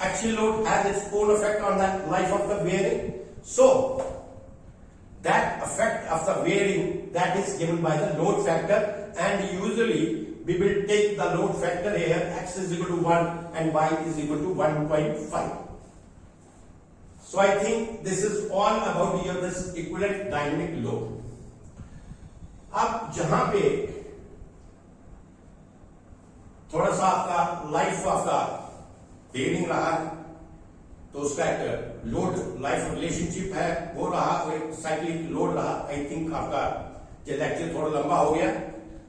Axial load has its own effect on the life of the bearing. So that effect of the bearing, that is given by the load factor, and usually we will take the load factor here, x is equal to 1 and y is equal to 1.5. So I think this is all about your this equivalent dynamic load. अब जहां पे थोड़ा सा आपका life of the bearing रहा है, तो उसका एक लोड लाइफ रिलेशनशिप है वो रहा, एक साइक्लिक लोड रहा। आई थिंक आपका ये लेक्चर थोड़ा लंबा हो गया,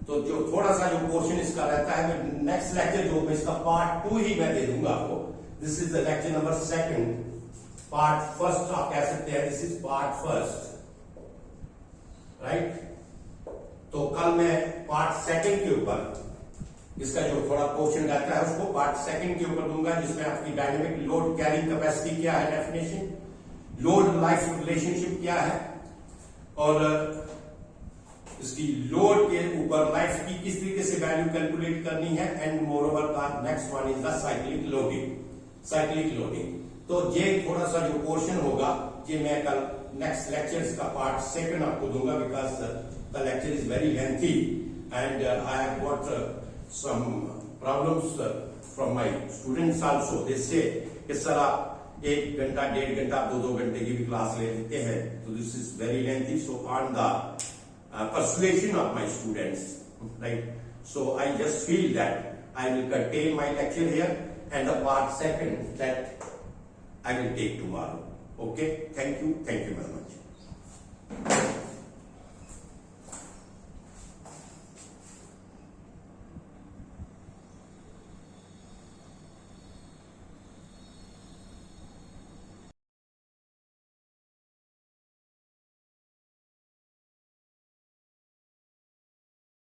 तो जो थोड़ा सा जो पोर्शन इसका रहता है, मैं नेक्स्ट लेक्चर जो इसका पार्ट 2 ही मैं दे दूंगा आपको। This is the lecture number 2, part first आप कह सकते हैं, this is part first, right. तो कल मैं पार्ट 2 के ऊपर इसका जो थोड़ा पोर्शन रहता है उसको पार्ट 2 के ऊपर दूंगा, जिसमें आपकी डायनेमिक लोड कैरिंग कैपेसिटी क्या है, डेफिनेशन, लोड लाइफ रिलेशनशिप क्या है, और इसकी लोड के ऊपर लाइफ की किस तरीके से वैल्यू कैलकुलेट करनी है, and more over the next one is the cyclic loading. तो ये थोड़ा सा जो पोर्शन होगा ये मैं कल नेक्स्ट लेक्चर का पार्ट 2 आपको दूंगा, because the lecture is very lengthy and I have got some problems from my students also. They say कि सर आप 1 घंटा 1.5 घंटा 2 घंटे की भी क्लास ले लेते हैं, तो this is very lengthy. So on the persuasion of my students, right? So I just feel that I will curtail my lecture here, and the part 2 that I will take tomorrow. Okay, thank you very much.